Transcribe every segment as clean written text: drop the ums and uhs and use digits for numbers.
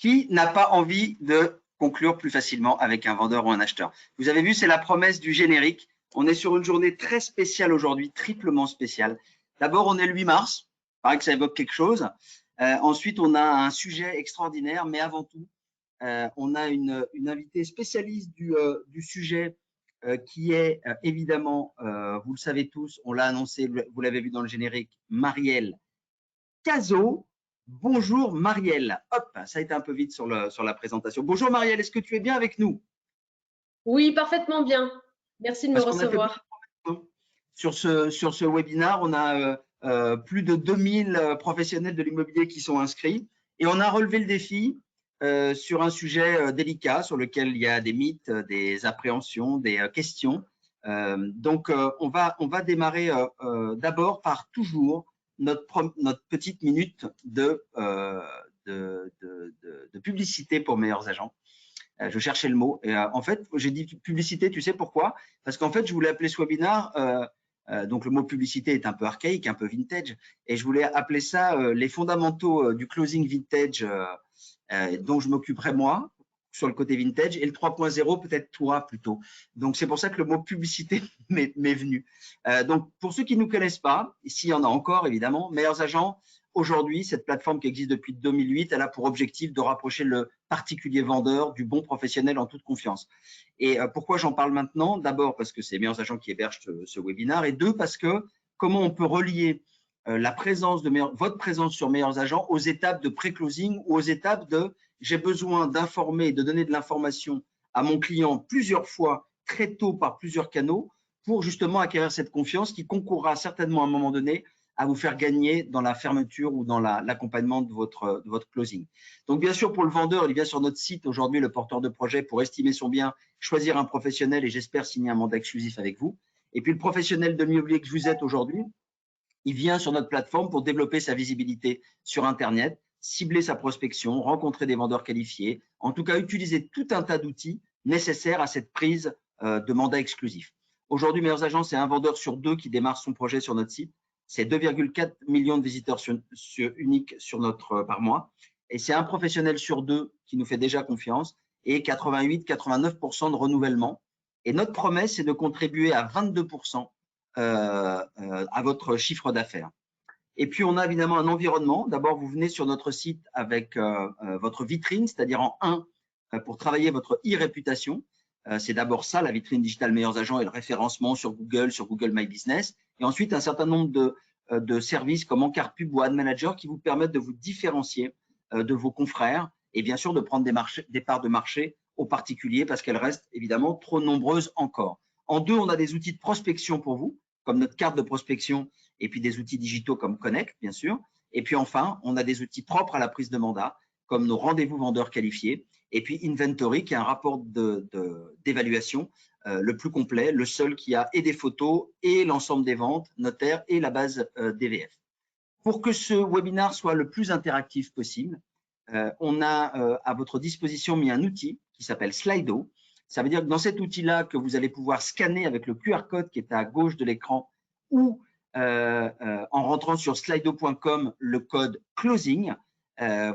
Qui n'a pas envie de conclure plus facilement avec un vendeur ou un acheteur? Vous avez vu, c'est la promesse du générique. On est sur une journée très spéciale aujourd'hui, triplement spéciale. D'abord, on est le 8 mars. Il paraît que ça évoque quelque chose. Ensuite, on a un sujet extraordinaire, mais avant tout, on a une invitée spécialiste du sujet qui est évidemment, vous le savez tous, on l'a annoncé, vous l'avez vu dans le générique, Marielle Cazot. Bonjour Marielle. Hop, ça a été un peu vite sur la présentation. Bonjour Marielle, est-ce que tu es bien avec nous? Oui, parfaitement bien. Merci de me Parce qu'on a fait recevoir. sur ce webinaire, on a plus de 2000 professionnels de l'immobilier qui sont inscrits et on a relevé le défi sur un sujet délicat sur lequel il y a des mythes, des appréhensions, des questions. Donc, on va démarrer d'abord par toujours notre petite minute de publicité pour meilleurs agents. Je cherchais le mot. Et en fait, j'ai dit publicité, tu sais pourquoi? Parce qu'en fait, je voulais appeler ce webinaire, donc le mot publicité est un peu archaïque, un peu vintage, et je voulais appeler ça les fondamentaux du closing vintage dont je m'occuperai moi, sur le côté vintage, et le 3.0 peut-être toi plutôt. Donc, c'est pour ça que le mot publicité m'est venu. Donc, pour ceux qui ne nous connaissent pas, s'il y en a encore évidemment, Meilleurs Agents, aujourd'hui, cette plateforme qui existe depuis 2008, elle a pour objectif de rapprocher le particulier vendeur du bon professionnel en toute confiance. Et pourquoi j'en parle maintenant? D'abord parce que c'est Meilleurs Agents qui héberge ce webinaire, et deux, parce que comment on peut relier la présence votre présence sur Meilleurs Agents aux étapes de pré-closing ou aux étapes de j'ai besoin d'informer, de donner de l'information à mon client plusieurs fois, très tôt par plusieurs canaux, pour justement acquérir cette confiance qui concourra certainement à un moment donné à vous faire gagner dans la fermeture ou dans l'accompagnement de votre closing. Donc, bien sûr, pour le vendeur, il vient sur notre site aujourd'hui, le porteur de projet, pour estimer son bien, choisir un professionnel et j'espère signer un mandat exclusif avec vous. Et puis, le professionnel de l'immobilier que vous êtes aujourd'hui, il vient sur notre plateforme pour développer sa visibilité sur Internet, cibler sa prospection, rencontrer des vendeurs qualifiés, en tout cas utiliser tout un tas d'outils nécessaires à cette prise de mandat exclusif. Aujourd'hui, Meilleurs Agents, c'est un vendeur sur deux qui démarre son projet sur notre site. C'est 2,4 millions de visiteurs uniques par mois. Et c'est un professionnel sur deux qui nous fait déjà confiance et 88-89% de renouvellement. Et notre promesse, c'est de contribuer à 22% à votre chiffre d'affaires. Et puis, on a évidemment un environnement. D'abord, vous venez sur notre site avec votre vitrine, c'est-à-dire en 1 pour travailler votre e-réputation. C'est d'abord ça, la vitrine digitale Meilleurs Agents et le référencement sur Google My Business. Et ensuite, un certain nombre de services comme Encarpub ou Ad Manager qui vous permettent de vous différencier de vos confrères et bien sûr de prendre des parts de marché aux particuliers parce qu'elles restent évidemment trop nombreuses encore. En deux, on a des outils de prospection pour vous, comme notre carte de prospection et puis des outils digitaux comme Connect, bien sûr. Et puis enfin, on a des outils propres à la prise de mandat, comme nos rendez-vous vendeurs qualifiés. Et puis Inventory, qui est un rapport d'évaluation le plus complet, le seul qui a et des photos et l'ensemble des ventes, notaires et la base DVF. Pour que ce webinaire soit le plus interactif possible, on a à votre disposition mis un outil qui s'appelle Slido. Ça veut dire que dans cet outil-là, que vous allez pouvoir scanner avec le QR code qui est à gauche de l'écran ou en rentrant sur slido.com le code closing,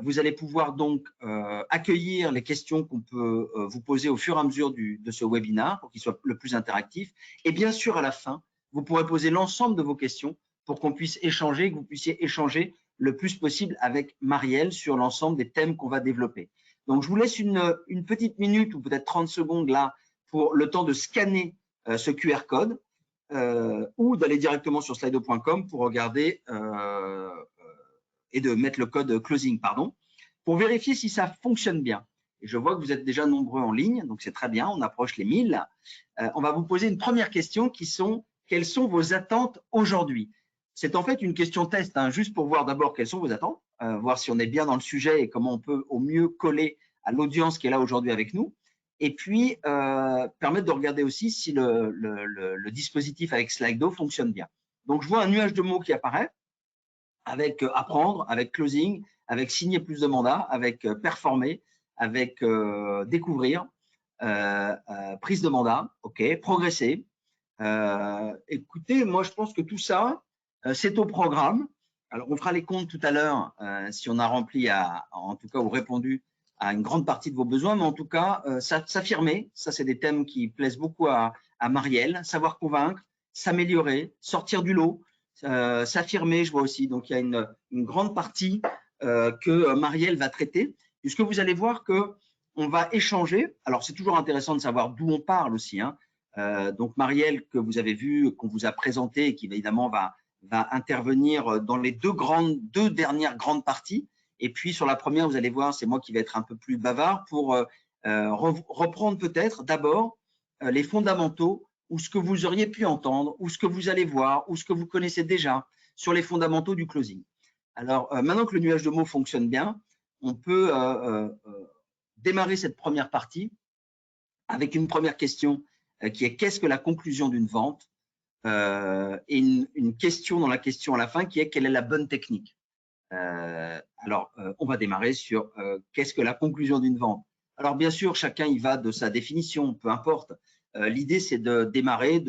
vous allez pouvoir donc accueillir les questions qu'on peut vous poser au fur et à mesure de ce webinaire pour qu'il soit le plus interactif. Et bien sûr, à la fin, vous pourrez poser l'ensemble de vos questions pour qu'on puisse échanger, que vous puissiez échanger le plus possible avec Marielle sur l'ensemble des thèmes qu'on va développer. Donc, je vous laisse une petite minute ou peut-être 30 secondes là pour le temps de scanner ce QR code ou d'aller directement sur slido.com pour regarder et de mettre le code closing, pardon, pour vérifier si ça fonctionne bien. Et je vois que vous êtes déjà nombreux en ligne, donc c'est très bien, on approche les 1000. On va vous poser une première question qui sont quelles sont vos attentes aujourd'hui? C'est en fait une question test, hein, juste pour voir d'abord quelles sont vos attentes, voir si on est bien dans le sujet et comment on peut au mieux coller à l'audience qui est là aujourd'hui avec nous. Et puis, permettre de regarder aussi si le dispositif avec Slido fonctionne bien. Donc, je vois un nuage de mots qui apparaît avec apprendre, avec closing, avec signer plus de mandats, avec performer, avec découvrir, prise de mandat, ok, progresser. Écoutez, moi, je pense que tout ça, c'est au programme. Alors, on fera les comptes tout à l'heure si on a rempli, en tout cas, ou répondu à une grande partie de vos besoins, mais en tout cas, s'affirmer, ça c'est des thèmes qui plaisent beaucoup à Marielle, savoir convaincre, s'améliorer, sortir du lot, s'affirmer, je vois aussi. Donc, il y a une grande partie que Marielle va traiter, puisque vous allez voir que on va échanger. Alors, c'est toujours intéressant de savoir d'où on parle aussi, hein. Donc, Marielle, que vous avez vu, qu'on vous a présenté et qui évidemment va intervenir dans les deux dernières grandes parties. Et puis, sur la première, vous allez voir, c'est moi qui vais être un peu plus bavard pour reprendre peut-être d'abord les fondamentaux ou ce que vous auriez pu entendre ou ce que vous allez voir ou ce que vous connaissez déjà sur les fondamentaux du closing. Alors, maintenant que le nuage de mots fonctionne bien, on peut démarrer cette première partie avec une première question qui est qu'est-ce que la conclusion d'une vente et une question dans la question à la fin qui est quelle est la bonne technique. Alors, on va démarrer sur qu'est-ce que la conclusion d'une vente. Alors, bien sûr, chacun y va de sa définition, peu importe. L'idée, c'est de démarrer,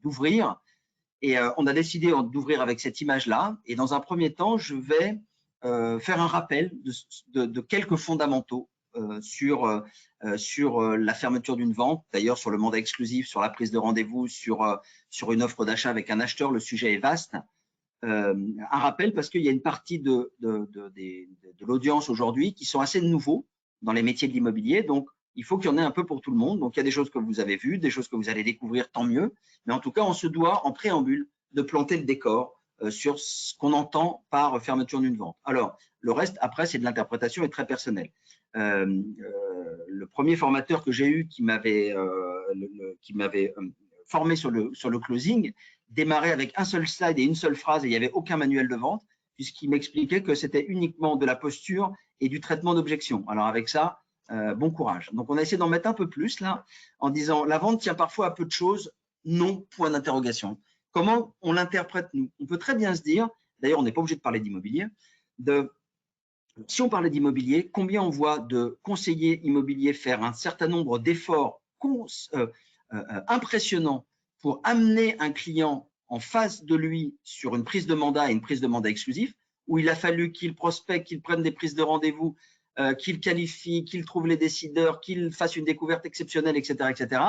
d'ouvrir. Et on a décidé d'ouvrir avec cette image-là. Et dans un premier temps, je vais faire un rappel de quelques fondamentaux sur la fermeture d'une vente, d'ailleurs sur le mandat exclusif, sur la prise de rendez-vous, sur une offre d'achat avec un acheteur, le sujet est vaste. Un rappel parce qu'il y a une partie de l'audience aujourd'hui qui sont assez nouveaux dans les métiers de l'immobilier, donc il faut qu'il y en ait un peu pour tout le monde. Donc il y a des choses que vous avez vues, des choses que vous allez découvrir, tant mieux, mais en tout cas on se doit en préambule de planter le décor sur ce qu'on entend par fermeture d'une vente. Alors le reste après c'est de l'interprétation et très personnel. Le premier formateur que j'ai eu qui m'avait formé sur le closing démarrait avec un seul slide et une seule phrase et il n'y avait aucun manuel de vente puisqu'il m'expliquait que c'était uniquement de la posture et du traitement d'objection. Alors avec ça, bon courage. Donc on a essayé d'en mettre un peu plus là en disant la vente tient parfois à peu de choses, non, point d'interrogation. Comment on l'interprète nous? On peut très bien se dire, d'ailleurs on n'est pas obligé de parler d'immobilier, si on parlait d'immobilier, combien on voit de conseillers immobiliers faire un certain nombre d'efforts impressionnants pour amener un client en face de lui sur une prise de mandat et une prise de mandat exclusif, où il a fallu qu'il prospecte, qu'il prenne des prises de rendez-vous, qu'il qualifie, qu'il trouve les décideurs, qu'il fasse une découverte exceptionnelle, etc., etc.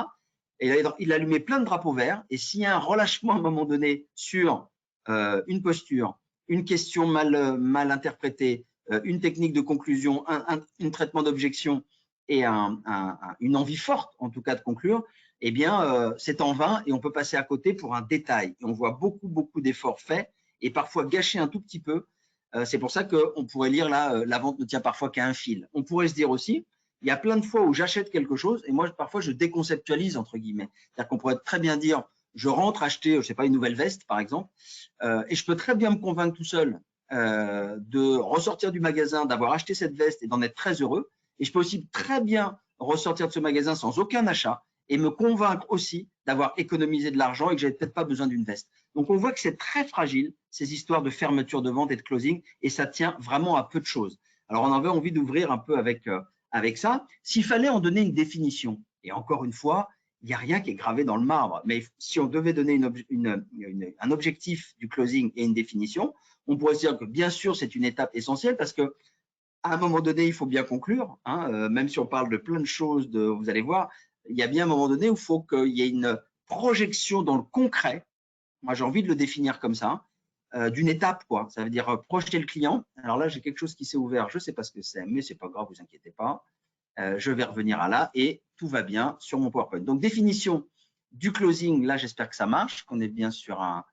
Et il a allumé plein de drapeaux verts. Et s'il y a un relâchement à un moment donné sur une posture, une question mal interprétée, une technique de conclusion, un traitement d'objection et une envie forte, en tout cas, de conclure, eh bien, c'est en vain et on peut passer à côté pour un détail. Et on voit beaucoup d'efforts faits et parfois gâchés un tout petit peu. C'est pour ça qu'on pourrait lire là, la vente ne tient parfois qu'à un fil. On pourrait se dire aussi, il y a plein de fois où j'achète quelque chose et moi, parfois, je déconceptualise, entre guillemets. C'est-à-dire qu'on pourrait très bien dire, je rentre acheter, je sais pas, une nouvelle veste, par exemple, et je peux très bien me convaincre tout seul de ressortir du magasin, d'avoir acheté cette veste et d'en être très heureux. Et je peux aussi très bien ressortir de ce magasin sans aucun achat et me convaincre aussi d'avoir économisé de l'argent et que j'avais peut-être pas besoin d'une veste. Donc, on voit que c'est très fragile, ces histoires de fermeture de vente et de closing, et ça tient vraiment à peu de choses. Alors, on avait envie d'ouvrir un peu avec ça. S'il fallait en donner une définition, et encore une fois, il n'y a rien qui est gravé dans le marbre, mais si on devait donner un objectif du closing et une définition, on pourrait se dire que bien sûr, c'est une étape essentielle parce que à un moment donné, il faut bien conclure, hein, même si on parle de plein de choses, vous allez voir, il y a bien un moment donné où il faut qu'il y ait une projection dans le concret. Moi, j'ai envie de le définir comme ça, d'une étape, quoi. Ça veut dire projeter le client. Alors là, j'ai quelque chose qui s'est ouvert. Je ne sais pas ce que c'est, mais ce n'est pas grave, vous inquiétez pas. Je vais revenir à là et tout va bien sur mon PowerPoint. Donc, définition du closing. Là, j'espère que ça marche, qu'on est bien sur un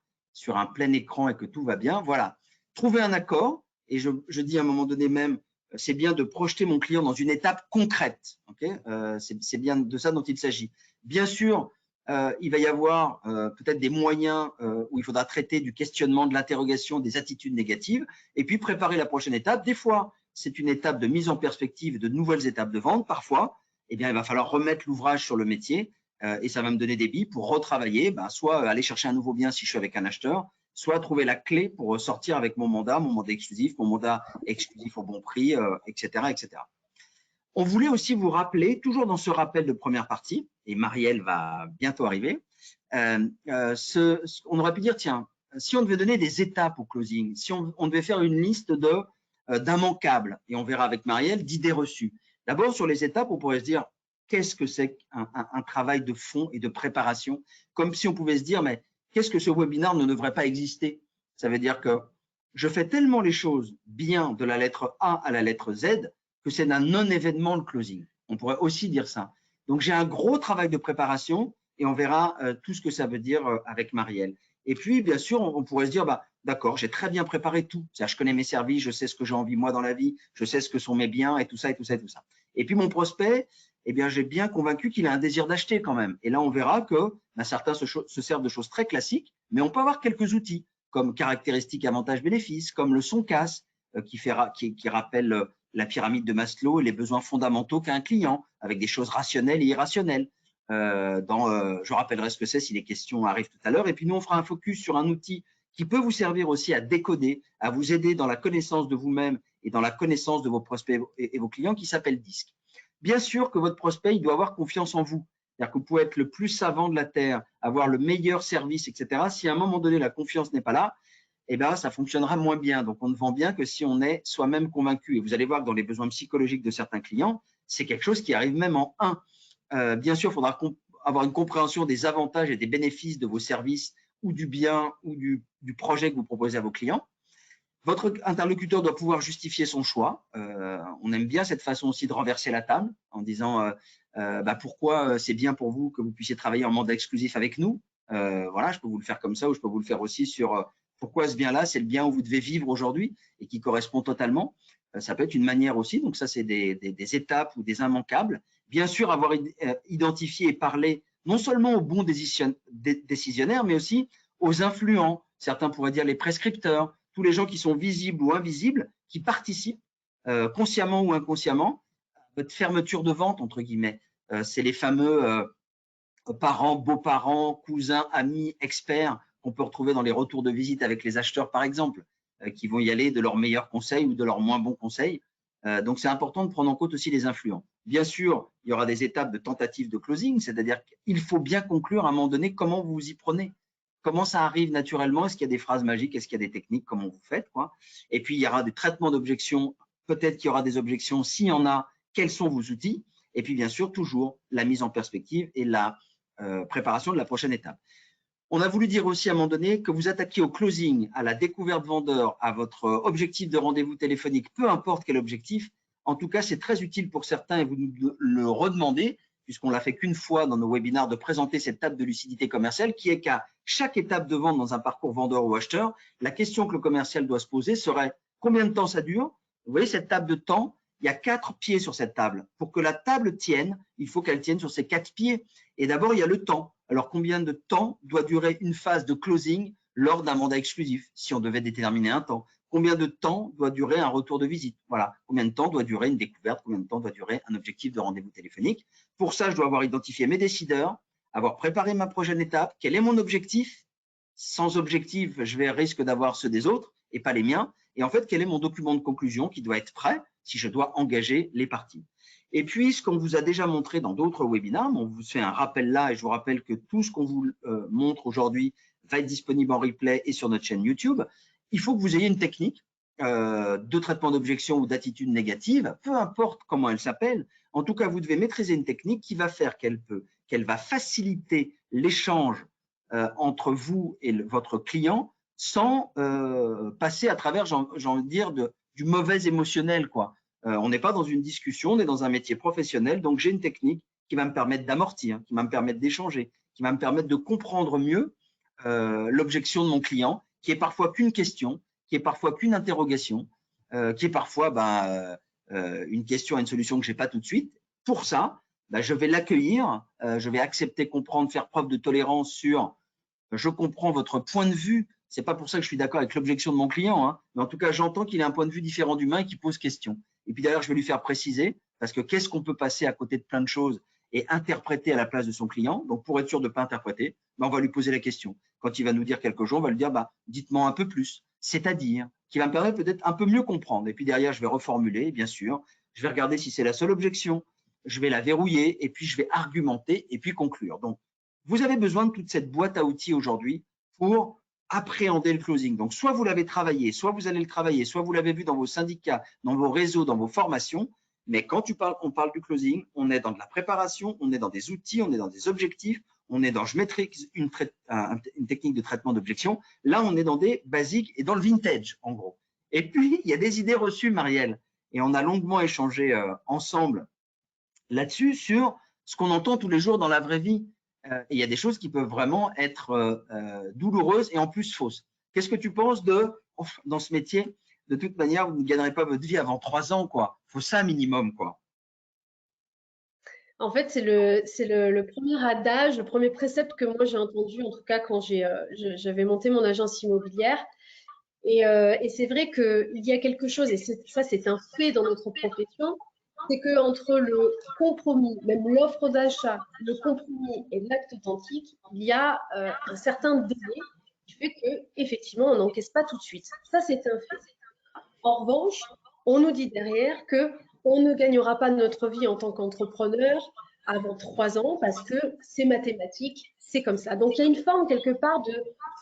plein écran et que tout va bien. Voilà. Trouver un accord. Et je dis à un moment donné même, c'est bien de projeter mon client dans une étape concrète. Okay, c'est bien de ça dont il s'agit. Bien sûr, il va y avoir peut-être des moyens où il faudra traiter du questionnement, de l'interrogation, des attitudes négatives, et puis préparer la prochaine étape. Des fois, c'est une étape de mise en perspective de nouvelles étapes de vente. Parfois, eh bien, il va falloir remettre l'ouvrage sur le métier et ça va me donner des billes pour retravailler, soit aller chercher un nouveau bien si je suis avec un acheteur, soit trouver la clé pour sortir avec mon mandat exclusif au bon prix, etc., etc. On voulait aussi vous rappeler, toujours dans ce rappel de première partie, et Marielle va bientôt arriver, on aurait pu dire, tiens, si on devait donner des étapes au closing, si on devait faire une liste de d'immanquables, et on verra avec Marielle, d'idées reçues. D'abord, sur les étapes, on pourrait se dire, qu'est-ce que c'est un travail de fond et de préparation? Comme si on pouvait se dire, mais qu'est-ce que ce webinaire ne devrait pas exister? Ça veut dire que je fais tellement les choses bien de la lettre A à la lettre Z que c'est un non-événement le closing. On pourrait aussi dire ça. Donc, j'ai un gros travail de préparation et on verra tout ce que ça veut dire avec Marielle. Et puis, bien sûr, on pourrait se dire, bah, d'accord, j'ai très bien préparé tout. Je connais mes services, je sais ce que j'ai envie moi dans la vie, je sais ce que sont mes biens et tout ça et tout ça et tout ça. Et puis, mon prospect, eh bien, j'ai bien convaincu qu'il a un désir d'acheter quand même. Et là, on verra que certains se servent de choses très classiques, mais on peut avoir quelques outils comme caractéristiques, avantages, bénéfices, comme le SONCAS qui rappelle la pyramide de Maslow et les besoins fondamentaux qu'a un client, avec des choses rationnelles et irrationnelles. Je rappellerai ce que c'est si les questions arrivent tout à l'heure. Et puis nous, on fera un focus sur un outil qui peut vous servir aussi à décoder, à vous aider dans la connaissance de vous-même et dans la connaissance de vos prospects et vos clients, qui s'appelle DISC. Bien sûr que votre prospect, il doit avoir confiance en vous. C'est-à-dire que vous pouvez être le plus savant de la Terre, avoir le meilleur service, etc. Si à un moment donné, la confiance n'est pas là, eh bien, ça fonctionnera moins bien. Donc, on ne vend bien que si on est soi-même convaincu. Et vous allez voir que dans les besoins psychologiques de certains clients, c'est quelque chose qui arrive même en 1. Bien sûr, il faudra avoir une compréhension des avantages et des bénéfices de vos services ou du bien ou du projet que vous proposez à vos clients. Votre interlocuteur doit pouvoir justifier son choix. On aime bien cette façon aussi de renverser la table en disant pourquoi c'est bien pour vous que vous puissiez travailler en mandat exclusif avec nous. Voilà, je peux vous le faire comme ça ou je peux vous le faire aussi sur pourquoi ce bien-là, c'est le bien où vous devez vivre aujourd'hui et qui correspond totalement. Ça peut être une manière aussi. Donc ça, c'est des étapes ou des immanquables. Bien sûr, avoir identifié et parlé non seulement aux bons décisionnaires, mais aussi aux influents. Certains pourraient dire les prescripteurs, tous les gens qui sont visibles ou invisibles, qui participent consciemment ou inconsciemment à votre fermeture de vente, entre guillemets. C'est les fameux parents, beaux-parents, cousins, amis, experts qu'on peut retrouver dans les retours de visite avec les acheteurs, par exemple, qui vont y aller de leurs meilleurs conseils ou de leurs moins bons conseils. Donc, c'est important de prendre en compte aussi les influents. Bien sûr, il y aura des étapes de tentative de closing, c'est-à-dire qu'il faut bien conclure à un moment donné comment vous vous y prenez. Comment ça arrive naturellement? Est-ce qu'il y a des phrases magiques? Est-ce qu'il y a des techniques? Comment vous faites, quoi? Et puis, il y aura des traitements d'objections. Peut-être qu'il y aura des objections. S'il y en a, quels sont vos outils? Et puis, bien sûr, toujours la mise en perspective et la préparation de la prochaine étape. On a voulu dire aussi à un moment donné que vous attaquiez au closing, à la découverte vendeur, à votre objectif de rendez-vous téléphonique, peu importe quel objectif. En tout cas, c'est très utile pour certains et vous nous le redemandez, puisqu'on l'a fait qu'une fois dans nos webinaires, de présenter cette table de lucidité commerciale qui est qu'à chaque étape de vente dans un parcours vendeur ou acheteur, la question que le commercial doit se poser serait combien de temps ça dure? Vous voyez cette table de temps, il y a 4 pieds sur cette table. Pour que la table tienne, il faut qu'elle tienne sur ces 4 pieds. Et d'abord, il y a le temps. Alors, combien de temps doit durer une phase de closing lors d'un mandat exclusif, si on devait déterminer un temps? Combien de temps doit durer un retour de visite? Voilà. Combien de temps doit durer une découverte? Combien de temps doit durer un objectif de rendez-vous téléphonique? Pour ça, je dois avoir identifié mes décideurs, avoir préparé ma prochaine étape. Quel est mon objectif? Sans objectif, je risque d'avoir ceux des autres et pas les miens. Et en fait, quel est mon document de conclusion qui doit être prêt si je dois engager les parties? Et puis, ce qu'on vous a déjà montré dans d'autres webinaires, on vous fait un rappel là et je vous rappelle que tout ce qu'on vous montre aujourd'hui va être disponible en replay et sur notre chaîne YouTube. Il faut que vous ayez une technique de traitement d'objection ou d'attitude négative, peu importe comment elle s'appelle. En tout cas, vous devez maîtriser une technique qui va faire qu'elle va faciliter l'échange entre vous et votre client sans passer à travers, j'ai envie de dire, du mauvais émotionnel, quoi. On n'est pas dans une discussion, on est dans un métier professionnel, donc j'ai une technique qui va me permettre d'amortir, qui va me permettre d'échanger, qui va me permettre de comprendre mieux l'objection de mon client, qui est parfois qu'une question, qui est parfois qu'une interrogation, qui est parfois une question et une solution que je n'ai pas tout de suite. Pour ça, je vais l'accueillir, je vais accepter, comprendre, faire preuve de tolérance sur je comprends votre point de vue. C'est pas pour ça que je suis d'accord avec l'objection de mon client, hein, mais en tout cas, j'entends qu'il a un point de vue différent du mien et qu'il pose question. Et puis d'ailleurs, je vais lui faire préciser, parce que qu'est-ce qu'on peut passer à côté de plein de choses et interpréter à la place de son client? Donc, pour être sûr de ne pas interpréter, on va lui poser la question. Quand il va nous dire quelque chose, on va lui dire, dites-moi un peu plus, c'est-à-dire, qui va me permettre peut-être un peu mieux comprendre. Et puis derrière, je vais reformuler, bien sûr. Je vais regarder si c'est la seule objection. Je vais la verrouiller et puis je vais argumenter et puis conclure. Donc, vous avez besoin de toute cette boîte à outils aujourd'hui pour appréhender le closing. Donc, soit vous l'avez travaillé, soit vous allez le travailler, soit vous l'avez vu dans vos syndicats, dans vos réseaux, dans vos formations. Mais quand on parle du closing, on est dans de la préparation, on est dans des outils, on est dans des objectifs, on est dans je maîtrise une technique de traitement d'objection. Là, on est dans des basiques et dans le vintage, en gros. Et puis, il y a des idées reçues, Marielle. Et on a longuement échangé ensemble là-dessus sur ce qu'on entend tous les jours dans la vraie vie. Et il y a des choses qui peuvent vraiment être douloureuses et en plus fausses. Qu'est-ce que tu penses dans ce métier? De toute manière, vous ne gagnerez pas votre vie avant 3 ans, quoi. Il faut ça minimum, quoi. En fait, c'est le premier adage, le premier précepte que moi j'ai entendu, en tout cas quand j'avais monté mon agence immobilière. Et c'est vrai qu'il y a quelque chose, et ça c'est un fait dans notre profession, c'est qu'entre le compromis, même l'offre d'achat, le compromis et l'acte authentique, il y a un certain délai qui fait qu'effectivement on n'encaisse pas tout de suite. Ça c'est un fait. En revanche, on nous dit derrière qu'on ne gagnera pas notre vie en tant qu'entrepreneur avant 3 ans parce que c'est mathématique, c'est comme ça. Donc il y a une forme quelque part de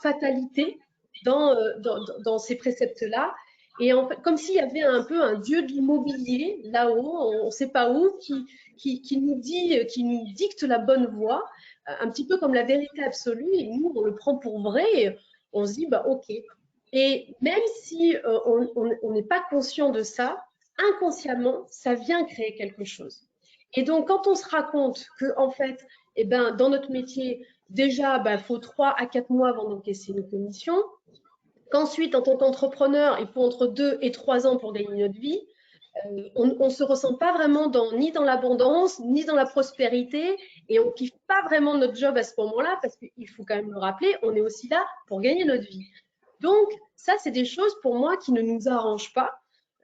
fatalité dans ces préceptes-là. Et en fait, comme s'il y avait un peu un dieu de l'immobilier là-haut, on ne sait pas où, qui nous dicte la bonne voie, un petit peu comme la vérité absolue. Et nous, on le prend pour vrai et on se dit, bah ok. Et même si on n'est pas conscient de ça, inconsciemment, ça vient créer quelque chose. Et donc, quand on se raconte que, en fait, eh ben, dans notre métier, déjà, il faut 3 à 4 mois avant d'encaisser une commission, qu'ensuite, en tant qu'entrepreneur, il faut entre 2 et 3 ans pour gagner notre vie, on ne se ressent pas vraiment ni dans l'abondance, ni dans la prospérité, et on ne kiffe pas vraiment notre job à ce moment-là, parce qu'il faut quand même le rappeler, on est aussi là pour gagner notre vie. Donc, ça, c'est des choses pour moi qui ne nous arrangent pas.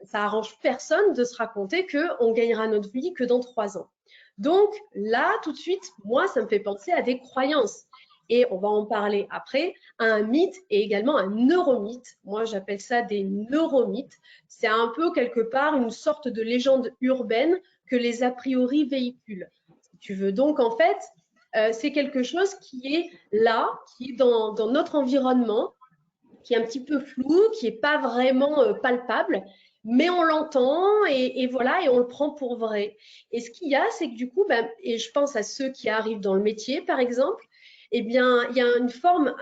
Ça arrange personne de se raconter qu'on gagnera notre vie que dans 3 ans. Donc là, tout de suite, moi, ça me fait penser à des croyances. Et on va en parler après, à un mythe et également un neuromythe. Moi, j'appelle ça des neuromythes. C'est un peu quelque part une sorte de légende urbaine que les a priori véhiculent. Si tu veux. Donc, en fait, c'est quelque chose qui est là, qui est dans notre environnement, qui est un petit peu flou, qui n'est pas vraiment palpable, mais on l'entend et voilà, et on le prend pour vrai. Et ce qu'il y a, c'est que du coup, et je pense à ceux qui arrivent dans le métier, par exemple, eh bien, il y a une forme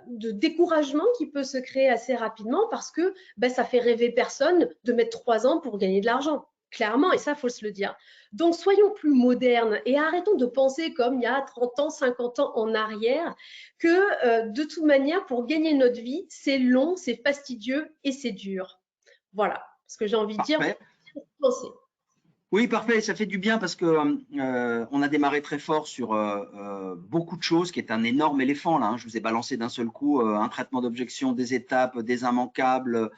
de découragement qui peut se créer assez rapidement parce que ça fait rêver personne de mettre 3 ans pour gagner de l'argent. Clairement, et ça, il faut se le dire. Donc, soyons plus modernes et arrêtons de penser comme il y a 30 ans, 50 ans en arrière, que de toute manière, pour gagner notre vie, c'est long, c'est fastidieux et c'est dur. Voilà ce que j'ai envie de dire pour penser. Oui, parfait, ça fait du bien parce que on a démarré très fort sur beaucoup de choses, qui est un énorme éléphant là. Hein. Je vous ai balancé d'un seul coup un traitement d'objection, des étapes, des immanquables,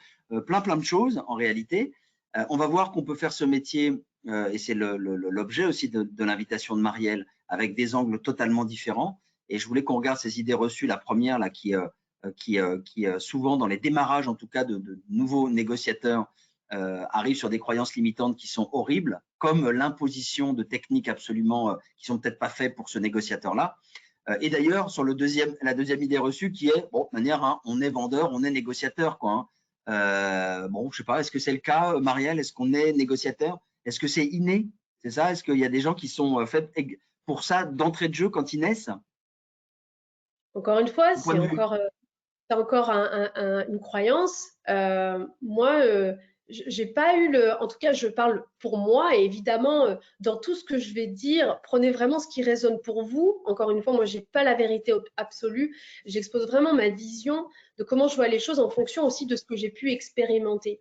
plein de choses en réalité. On va voir qu'on peut faire ce métier, et c'est l'objet aussi de l'invitation de Marielle, avec des angles totalement différents. Et je voulais qu'on regarde ces idées reçues. La première là, qui souvent dans les démarrages en tout cas de nouveaux négociateurs, arrivent sur des croyances limitantes qui sont horribles, comme l'imposition de techniques absolument qui sont peut-être pas faites pour ce négociateur-là. Et d'ailleurs, sur la deuxième idée reçue qui est, bon, de manière, hein, on est vendeur, on est négociateur, quoi. Hein. Bon, je sais pas, est-ce que c'est le cas, Marielle? Est-ce qu'on est négociateur? Est-ce que c'est inné? C'est ça? Est-ce qu'il y a des gens qui sont faits pour ça d'entrée de jeu quand ils naissent? Encore une fois, c'est encore une croyance. Moi, j'ai pas eu en tout cas, je parle pour moi et évidemment, dans tout ce que je vais dire, prenez vraiment ce qui résonne pour vous. Encore une fois, moi, j'ai pas la vérité absolue. J'expose vraiment ma vision de comment je vois les choses en fonction aussi de ce que j'ai pu expérimenter.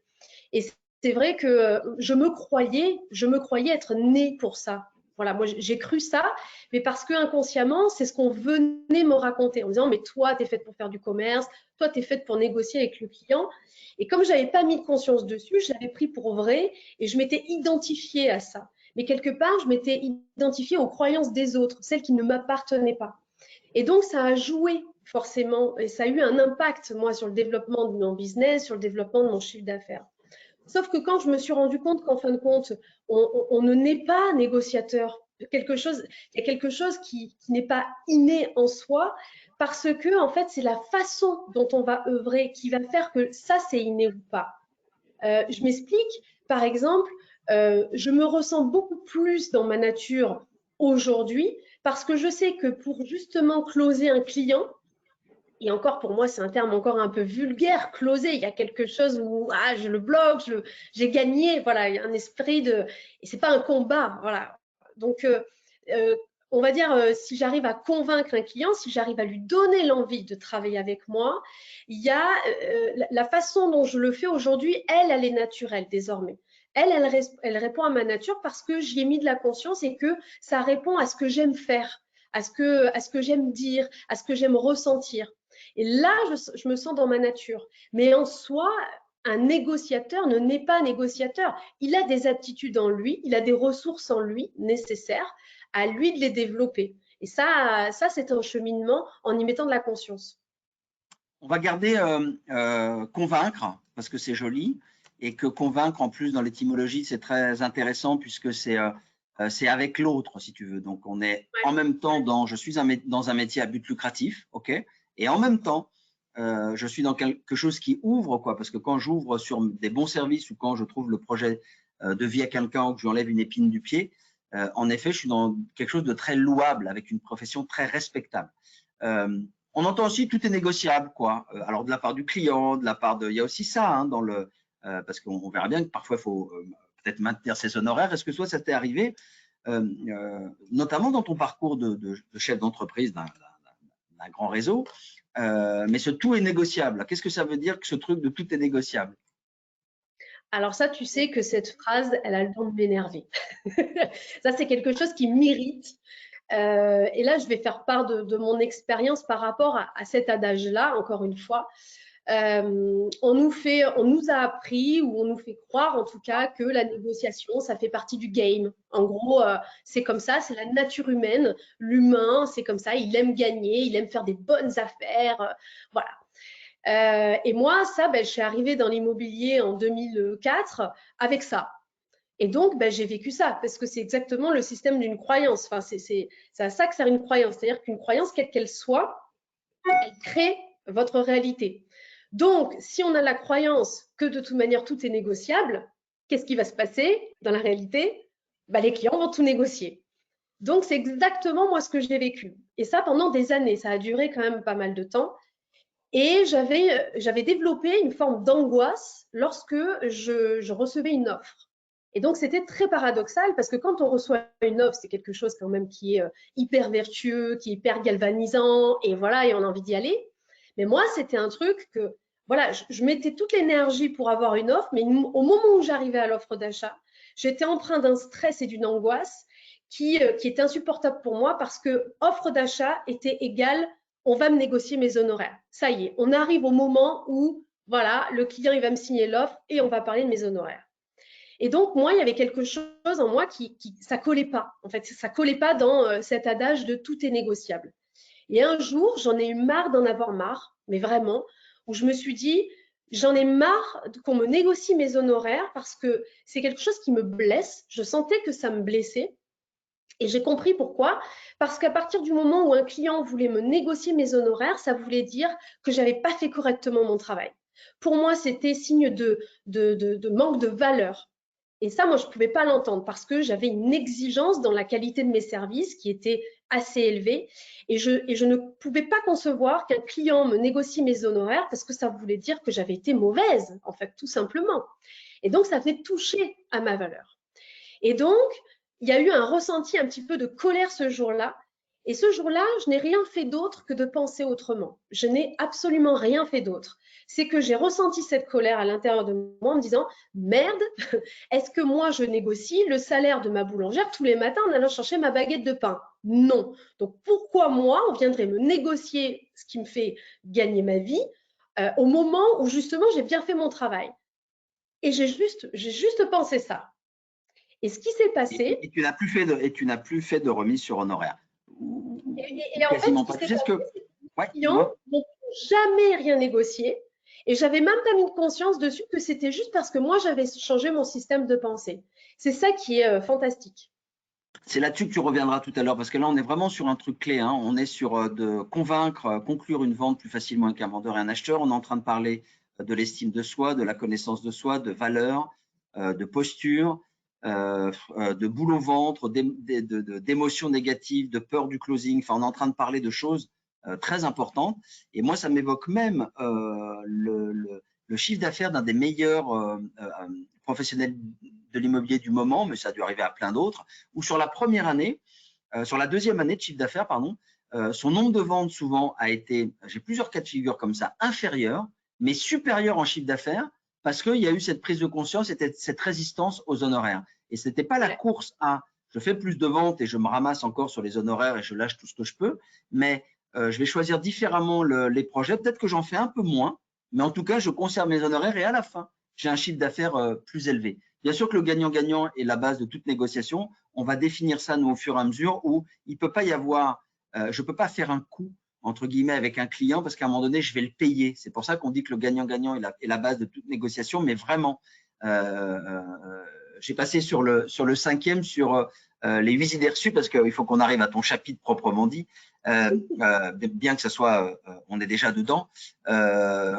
Et c'est vrai que je me croyais être née pour ça. Voilà, moi j'ai cru ça, mais parce que inconsciemment, c'est ce qu'on venait me raconter en me disant, mais toi, tu es faite pour faire du commerce, toi, tu es faite pour négocier avec le client. Et comme je n'avais pas mis de conscience dessus, je l'avais pris pour vrai et je m'étais identifiée à ça. Mais quelque part, je m'étais identifiée aux croyances des autres, celles qui ne m'appartenaient pas. Et donc, ça a joué forcément et ça a eu un impact, moi, sur le développement de mon business, sur le développement de mon chiffre d'affaires. Sauf que quand je me suis rendu compte qu'en fin de compte, on ne naît pas négociateur, il y a quelque chose qui n'est pas inné en soi, parce que en fait, c'est la façon dont on va œuvrer qui va faire que ça, c'est inné ou pas. Je m'explique. Par exemple, je me ressens beaucoup plus dans ma nature aujourd'hui parce que je sais que pour justement closer un client, et encore pour moi, c'est un terme encore un peu vulgaire, closer, il y a quelque chose où je le bloque, j'ai gagné, voilà, il y a un esprit de… Et c'est pas un combat, voilà. Donc, on va dire, si j'arrive à convaincre un client, si j'arrive à lui donner l'envie de travailler avec moi, il y a la façon dont je le fais aujourd'hui, elle est naturelle désormais. Elle répond à ma nature parce que j'y ai mis de la conscience et que ça répond à ce que j'aime faire, à ce que j'aime dire, à ce que j'aime ressentir. Et là, je me sens dans ma nature. Mais en soi, un négociateur ne n'est pas négociateur. Il a des aptitudes en lui, il a des ressources en lui nécessaires, à lui de les développer. Et ça c'est un cheminement en y mettant de la conscience. On va garder convaincre, parce que c'est joli, et que convaincre, en plus, dans l'étymologie, c'est très intéressant, puisque c'est avec l'autre, si tu veux. Donc, on est en même temps je suis dans un métier à but lucratif, ok, et en même temps, je suis dans quelque chose qui ouvre, quoi, parce que quand j'ouvre sur des bons services ou quand je trouve le projet de vie à quelqu'un ou que je lui enlève une épine du pied, en effet, je suis dans quelque chose de très louable, avec une profession très respectable. On entend aussi tout est négociable, quoi. Alors de la part du client, de la part de, il y a aussi ça hein, dans le, parce qu'on verra bien que parfois il faut peut-être maintenir ses honoraires. Est-ce que soit ça t'est arrivé, notamment dans ton parcours de chef d'entreprise d'un grand réseau, mais ce tout est négociable. Qu'est-ce que ça veut dire que ce truc de tout est négociable? Alors ça, tu sais que cette phrase, elle a le don de m'énerver. Ça, c'est quelque chose qui m'irrite. Et là, je vais faire part de mon expérience par rapport à cet adage-là, encore une fois. On nous a appris, ou on nous fait croire en tout cas, que la négociation, ça fait partie du game. En gros, c'est comme ça, c'est la nature humaine. L'humain, c'est comme ça, il aime gagner, il aime faire des bonnes affaires. Voilà. Et moi, ça, je suis arrivée dans l'immobilier en 2004 avec ça. Et donc, j'ai vécu ça, parce que c'est exactement le système d'une croyance. Enfin, c'est à ça que sert une croyance. C'est-à-dire qu'une croyance, quelle qu'elle soit, elle crée votre réalité. Donc, si on a la croyance que de toute manière, tout est négociable, qu'est-ce qui va se passer dans la réalité? Les clients vont tout négocier. Donc, c'est exactement moi ce que j'ai vécu. Et ça, pendant des années. Ça a duré quand même pas mal de temps. Et j'avais développé une forme d'angoisse lorsque je recevais une offre. Et donc, c'était très paradoxal parce que quand on reçoit une offre, c'est quelque chose quand même qui est hyper vertueux, qui est hyper galvanisant, et voilà, et on a envie d'y aller. Mais moi, c'était un truc que, voilà, je mettais toute l'énergie pour avoir une offre, mais au moment où j'arrivais à l'offre d'achat, j'étais empreint d'un stress et d'une angoisse qui était insupportable pour moi parce que offre d'achat était égale on va me négocier mes honoraires. Ça y est, on arrive au moment où, voilà, le client, il va me signer l'offre et on va parler de mes honoraires. Et donc, moi, il y avait quelque chose en moi ça collait pas. En fait, ça collait pas dans cet adage de tout est négociable. Et un jour, j'en ai eu marre d'en avoir marre, mais vraiment, où je me suis dit, j'en ai marre qu'on me négocie mes honoraires parce que c'est quelque chose qui me blesse. Je sentais que ça me blessait. Et j'ai compris pourquoi. Parce qu'à partir du moment où un client voulait me négocier mes honoraires, ça voulait dire que je n'avais pas fait correctement mon travail. Pour moi, c'était signe de manque de valeur. Et ça, moi, je ne pouvais pas l'entendre parce que j'avais une exigence dans la qualité de mes services qui était assez élevée. Et je ne pouvais pas concevoir qu'un client me négocie mes honoraires parce que ça voulait dire que j'avais été mauvaise, en fait, tout simplement. Et donc, ça venait toucher à ma valeur. Et donc, il y a eu un ressenti un petit peu de colère ce jour-là. Et ce jour-là, je n'ai rien fait d'autre que de penser autrement. Je n'ai absolument rien fait d'autre. C'est que j'ai ressenti cette colère à l'intérieur de moi en me disant « Merde, est-ce que moi je négocie le salaire de ma boulangère tous les matins en allant chercher ma baguette de pain? Non. Donc pourquoi moi, on viendrait me négocier ce qui me fait gagner ma vie au moment où justement j'ai bien fait mon travail ?» Et j'ai juste pensé ça. Et ce qui s'est passé… Et tu n'as plus fait de remise sur honoraire. Et en fait, ce qui s'est passé, c'est que les clients n'ont jamais rien négocié. Et j'avais même pas mis de conscience dessus que c'était juste parce que moi, j'avais changé mon système de pensée. C'est ça qui est fantastique. c'est là-dessus que tu reviendras tout à l'heure, parce que là, on est vraiment sur un truc clé. Hein. On est sur de convaincre, conclure une vente plus facilement qu'un vendeur et un acheteur. On est en train de parler de l'estime de soi, de la connaissance de soi, de valeur, de posture, de boule au ventre, d'émotions négatives, de peur du closing. Enfin, on est en train de parler de choses très importantes. Et moi, ça m'évoque même le chiffre d'affaires d'un des meilleurs professionnels de l'immobilier du moment, mais ça a dû arriver à plein d'autres, où sur la première année, sur la deuxième année de chiffre d'affaires, pardon, son nombre de ventes souvent a été, j'ai plusieurs cas de figure comme ça, inférieur, mais supérieur en chiffre d'affaires, parce qu'il y a eu cette prise de conscience et cette résistance aux honoraires. Et ce n'était pas la course à je fais plus de ventes et je me ramasse encore sur les honoraires et je lâche tout ce que je peux, mais je vais choisir différemment les projets. Peut-être que j'en fais un peu moins, mais en tout cas, je conserve mes honoraires et à la fin, j'ai un chiffre d'affaires plus élevé. Bien sûr que le gagnant-gagnant est la base de toute négociation. On va définir ça, nous, au fur et à mesure, où il ne peut pas y avoir, je ne peux pas faire un coup, entre guillemets, avec un client, parce qu'à un moment donné, je vais le payer. C'est pour ça qu'on dit que le gagnant-gagnant est la base de toute négociation, mais vraiment, j'ai passé sur le cinquième, sur les 8 idées reçues, parce qu'il faut qu'on arrive à ton chapitre proprement dit, bien que ce soit, on est déjà dedans.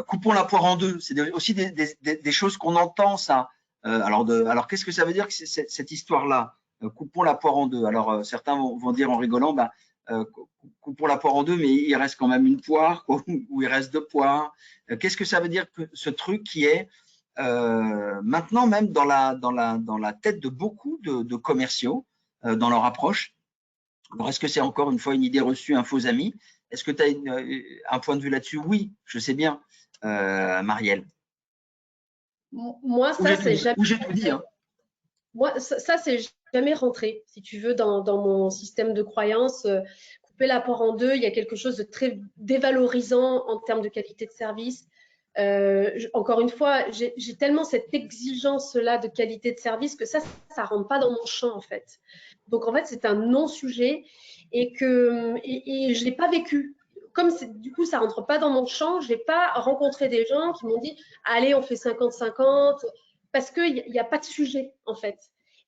Coupons la poire en deux, c'est aussi des choses qu'on entend, ça. Alors qu'est-ce que ça veut dire que cette histoire-là, coupons la poire en deux? Alors, certains vont dire en rigolant, bah, coupons la poire en deux, mais il reste quand même une poire, ou il reste deux poires. Qu'est-ce que ça veut dire que ce truc qui est maintenant même dans la tête de beaucoup de commerciaux, dans leur approche? Alors, est-ce que c'est encore une fois une idée reçue, un faux ami? Est-ce que tu as un point de vue là-dessus? Oui, je sais bien, Marielle. Moi, ça, c'est jamais. Où j'ai tout dit. Hein. Moi, ça c'est jamais rentré, si tu veux, dans mon système de croyance. Couper la poire en deux, il y a quelque chose de très dévalorisant en termes de qualité de service. Encore une fois, j'ai tellement cette exigence-là de qualité de service que ça rentre pas dans mon champ, en fait. Donc, en fait, c'est un non-sujet et je l'ai pas vécu. Comme du coup, ça rentre pas dans mon champ, je n'ai pas rencontré des gens qui m'ont dit « Allez, on fait 50-50 », parce qu'il n'y a pas de sujet, en fait.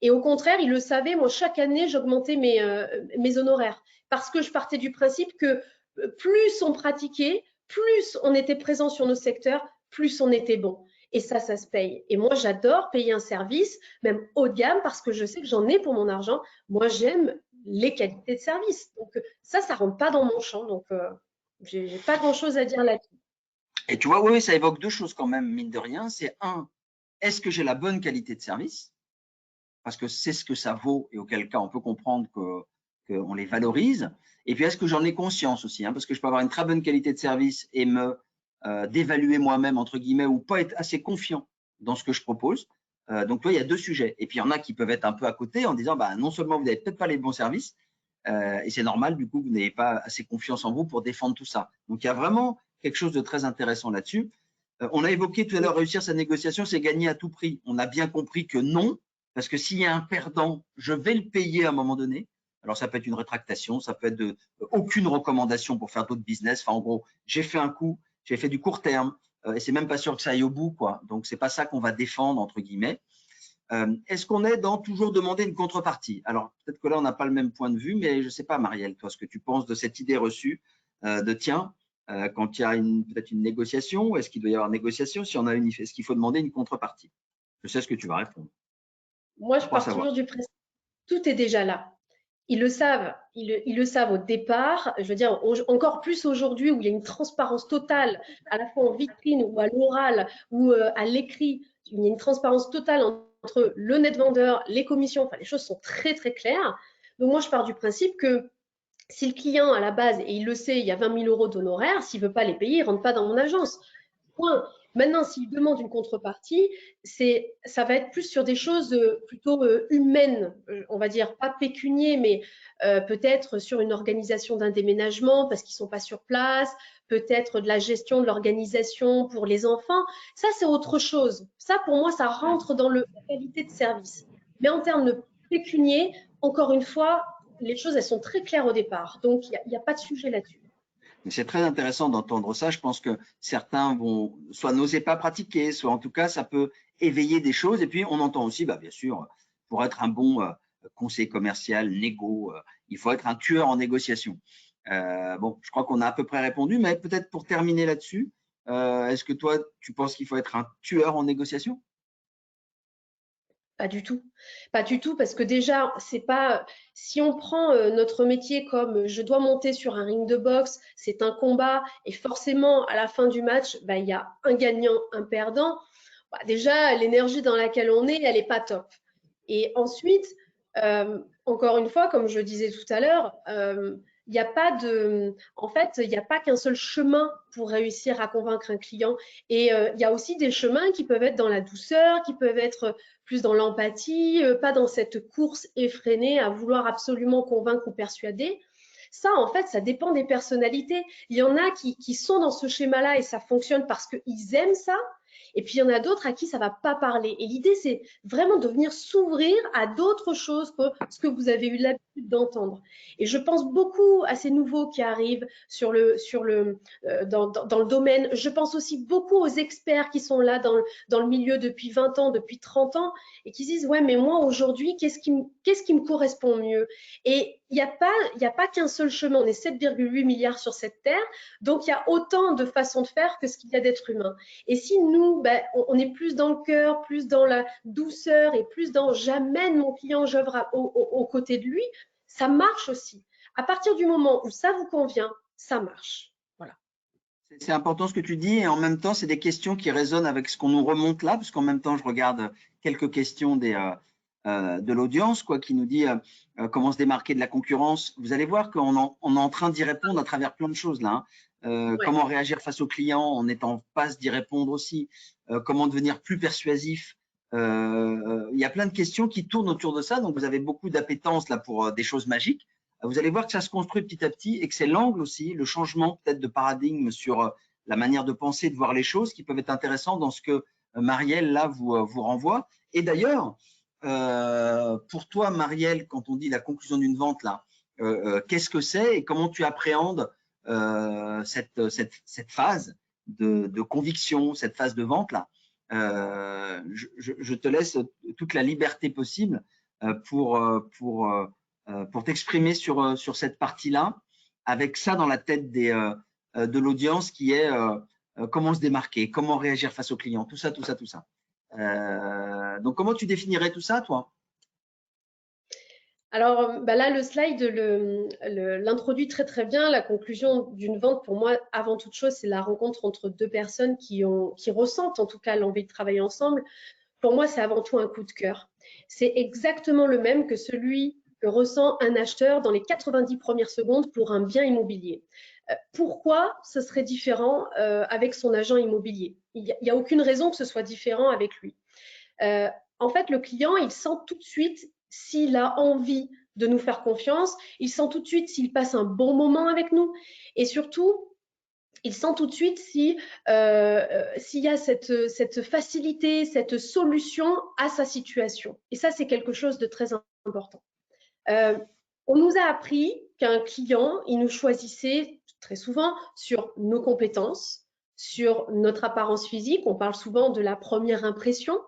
Et au contraire, ils le savaient, moi, chaque année, j'augmentais mes honoraires parce que je partais du principe que plus on pratiquait, plus on était présent sur nos secteurs, plus on était bon. Et ça se paye. Et moi, j'adore payer un service, même haut de gamme, parce que je sais que j'en ai pour mon argent. Moi, j'aime les qualités de service. Donc, ça rentre pas dans mon champ. Donc, j'ai pas grand-chose à dire là-dessus. Et tu vois, oui, ça évoque deux choses quand même, mine de rien. C'est un, est-ce que j'ai la bonne qualité de service? Parce que c'est ce que ça vaut et auquel cas on peut comprendre qu'on les valorise. Et puis, est-ce que j'en ai conscience aussi, hein? Parce que je peux avoir une très bonne qualité de service et me d'évaluer moi-même, entre guillemets, ou pas être assez confiant dans ce que je propose. Donc, il y a deux sujets. Et puis, il y en a qui peuvent être un peu à côté en disant, bah, non seulement vous n'avez peut-être pas les bons services, et c'est normal, du coup, vous n'avez pas assez confiance en vous pour défendre tout ça. Donc, il y a vraiment quelque chose de très intéressant là-dessus. On a évoqué tout à l'heure, réussir sa négociation, c'est gagner à tout prix. On a bien compris que non, parce que s'il y a un perdant, je vais le payer à un moment donné. Alors, ça peut être une rétractation, ça peut être aucune recommandation pour faire d'autres business. Enfin, en gros, j'ai fait un coup, j'ai fait du court terme, et c'est même pas sûr que ça aille au bout, quoi. Donc, c'est pas ça qu'on va défendre, entre guillemets. Est-ce qu'on est dans toujours demander une contrepartie? Alors, peut-être que là, on n'a pas le même point de vue, mais je ne sais pas, Marielle, toi, ce que tu penses de cette idée reçue de tiens, quand il y a peut-être une négociation, est-ce qu'il doit y avoir une négociation? Si on a une, est-ce qu'il faut demander une contrepartie? Je sais ce que tu vas répondre. Moi, je pars toujours du principe, tout est déjà là. Ils le savent, ils le savent au départ. Je veux dire, encore plus aujourd'hui où il y a une transparence totale, à la fois en vitrine ou à l'oral ou à l'écrit. Il y a une transparence totale entre le net vendeur, les commissions. Enfin, les choses sont très, très claires. Donc, moi, je pars du principe que si le client, à la base, et il le sait, il y a 20 000 € d'honoraires, s'il ne veut pas les payer, il ne rentre pas dans mon agence. Point. Maintenant, s'il demande une contrepartie, ça va être plus sur des choses plutôt humaines, on va dire, pas pécunier, mais peut-être sur une organisation d'un déménagement parce qu'ils ne sont pas sur place, peut-être de la gestion de l'organisation pour les enfants. Ça, c'est autre chose. Ça, pour moi, ça rentre dans la qualité de service. Mais en termes de pécunier, encore une fois, les choses, elles sont très claires au départ. Donc, il n'y a pas de sujet là-dessus. C'est très intéressant d'entendre ça. Je pense que certains vont soit n'oser pas pratiquer, soit en tout cas, ça peut éveiller des choses. Et puis, on entend aussi, bah, bien sûr, pour être un bon conseil commercial, négo. Il faut être un tueur en négociation. Bon, je crois qu'on a à peu près répondu, mais peut-être pour terminer là-dessus, est-ce que toi, tu penses qu'il faut être un tueur en négociation? Pas du tout. Pas du tout, parce que déjà, c'est pas. Si on prend notre métier comme je dois monter sur un ring de boxe, c'est un combat, et forcément, à la fin du match, bah, il y a un gagnant, un perdant. Bah, déjà, l'énergie dans laquelle on est, elle n'est pas top. Et ensuite, encore une fois, comme je disais tout à l'heure, il n'y a pas de, en fait, il n'y a pas qu'un seul chemin pour réussir à convaincre un client. Et il y a aussi des chemins qui peuvent être dans la douceur, qui peuvent être plus dans l'empathie, pas dans cette course effrénée à vouloir absolument convaincre ou persuader. Ça, en fait, ça dépend des personnalités. Il y en a qui sont dans ce schéma-là et ça fonctionne parce qu'ils aiment ça. Et puis, il y en a d'autres à qui ça va pas parler. Et l'idée, c'est vraiment de venir s'ouvrir à d'autres choses que ce que vous avez eu l'habitude d'entendre. Et je pense beaucoup à ces nouveaux qui arrivent dans le domaine. Je pense aussi beaucoup aux experts qui sont là dans le milieu depuis 20 ans, depuis 30 ans, et qui disent, ouais, mais moi, aujourd'hui, qu'est-ce qui me correspond mieux? Et il n'y a pas qu'un seul chemin. On est 7,8 milliards sur cette terre. Donc, il y a autant de façons de faire que ce qu'il y a d'êtres humains. Et si nous, ben, on est plus dans le cœur, plus dans la douceur et plus dans j'amène mon client, j'œuvre aux côtés de lui, ça marche aussi. À partir du moment où ça vous convient, ça marche. Voilà. C'est important ce que tu dis et en même temps, c'est des questions qui résonnent avec ce qu'on nous remonte là, parce qu'en même temps, je regarde quelques questions de l'audience qui nous dit comment se démarquer de la concurrence. Vous allez voir on est en train d'y répondre à travers plein de choses là. Ouais. Comment réagir face aux clients en étant en passe d'y répondre aussi. Comment devenir plus persuasif. Il y a plein de questions qui tournent autour de ça, donc vous avez beaucoup d'appétence là pour des choses magiques. Vous allez voir que ça se construit petit à petit et que c'est l'angle aussi, le changement peut-être de paradigme sur la manière de penser, de voir les choses qui peuvent être intéressants dans ce que Marielle là vous renvoie. Et d'ailleurs, pour toi, Marielle, quand on dit la conclusion d'une vente là, qu'est-ce que c'est et comment tu appréhendes cette phase de conviction, cette phase de vente là? Je te laisse toute la liberté possible pour t'exprimer sur cette partie-là, avec ça dans la tête de l'audience qui est comment se démarquer, comment réagir face aux clients, tout ça, tout ça, tout ça. Donc, comment tu définirais tout ça, toi? Alors bah là, le slide l'introduit très très bien. La conclusion d'une vente, pour moi, avant toute chose, c'est la rencontre entre deux personnes qui ressentent en tout cas l'envie de travailler ensemble. Pour moi, c'est avant tout un coup de cœur. C'est exactement le même que celui que ressent un acheteur dans les 90 premières secondes pour un bien immobilier. Pourquoi ce serait différent avec son agent immobilier? Il n'y a aucune raison que ce soit différent avec lui. En fait, le client, il sent tout de suite s'il a envie de nous faire confiance, il sent tout de suite s'il passe un bon moment avec nous et surtout, il sent tout de suite s'il y a cette facilité, cette solution à sa situation. Et ça, c'est quelque chose de très important. On nous a appris qu'un client, il nous choisissait très souvent sur nos compétences, sur notre apparence physique. On parle souvent de la première impression,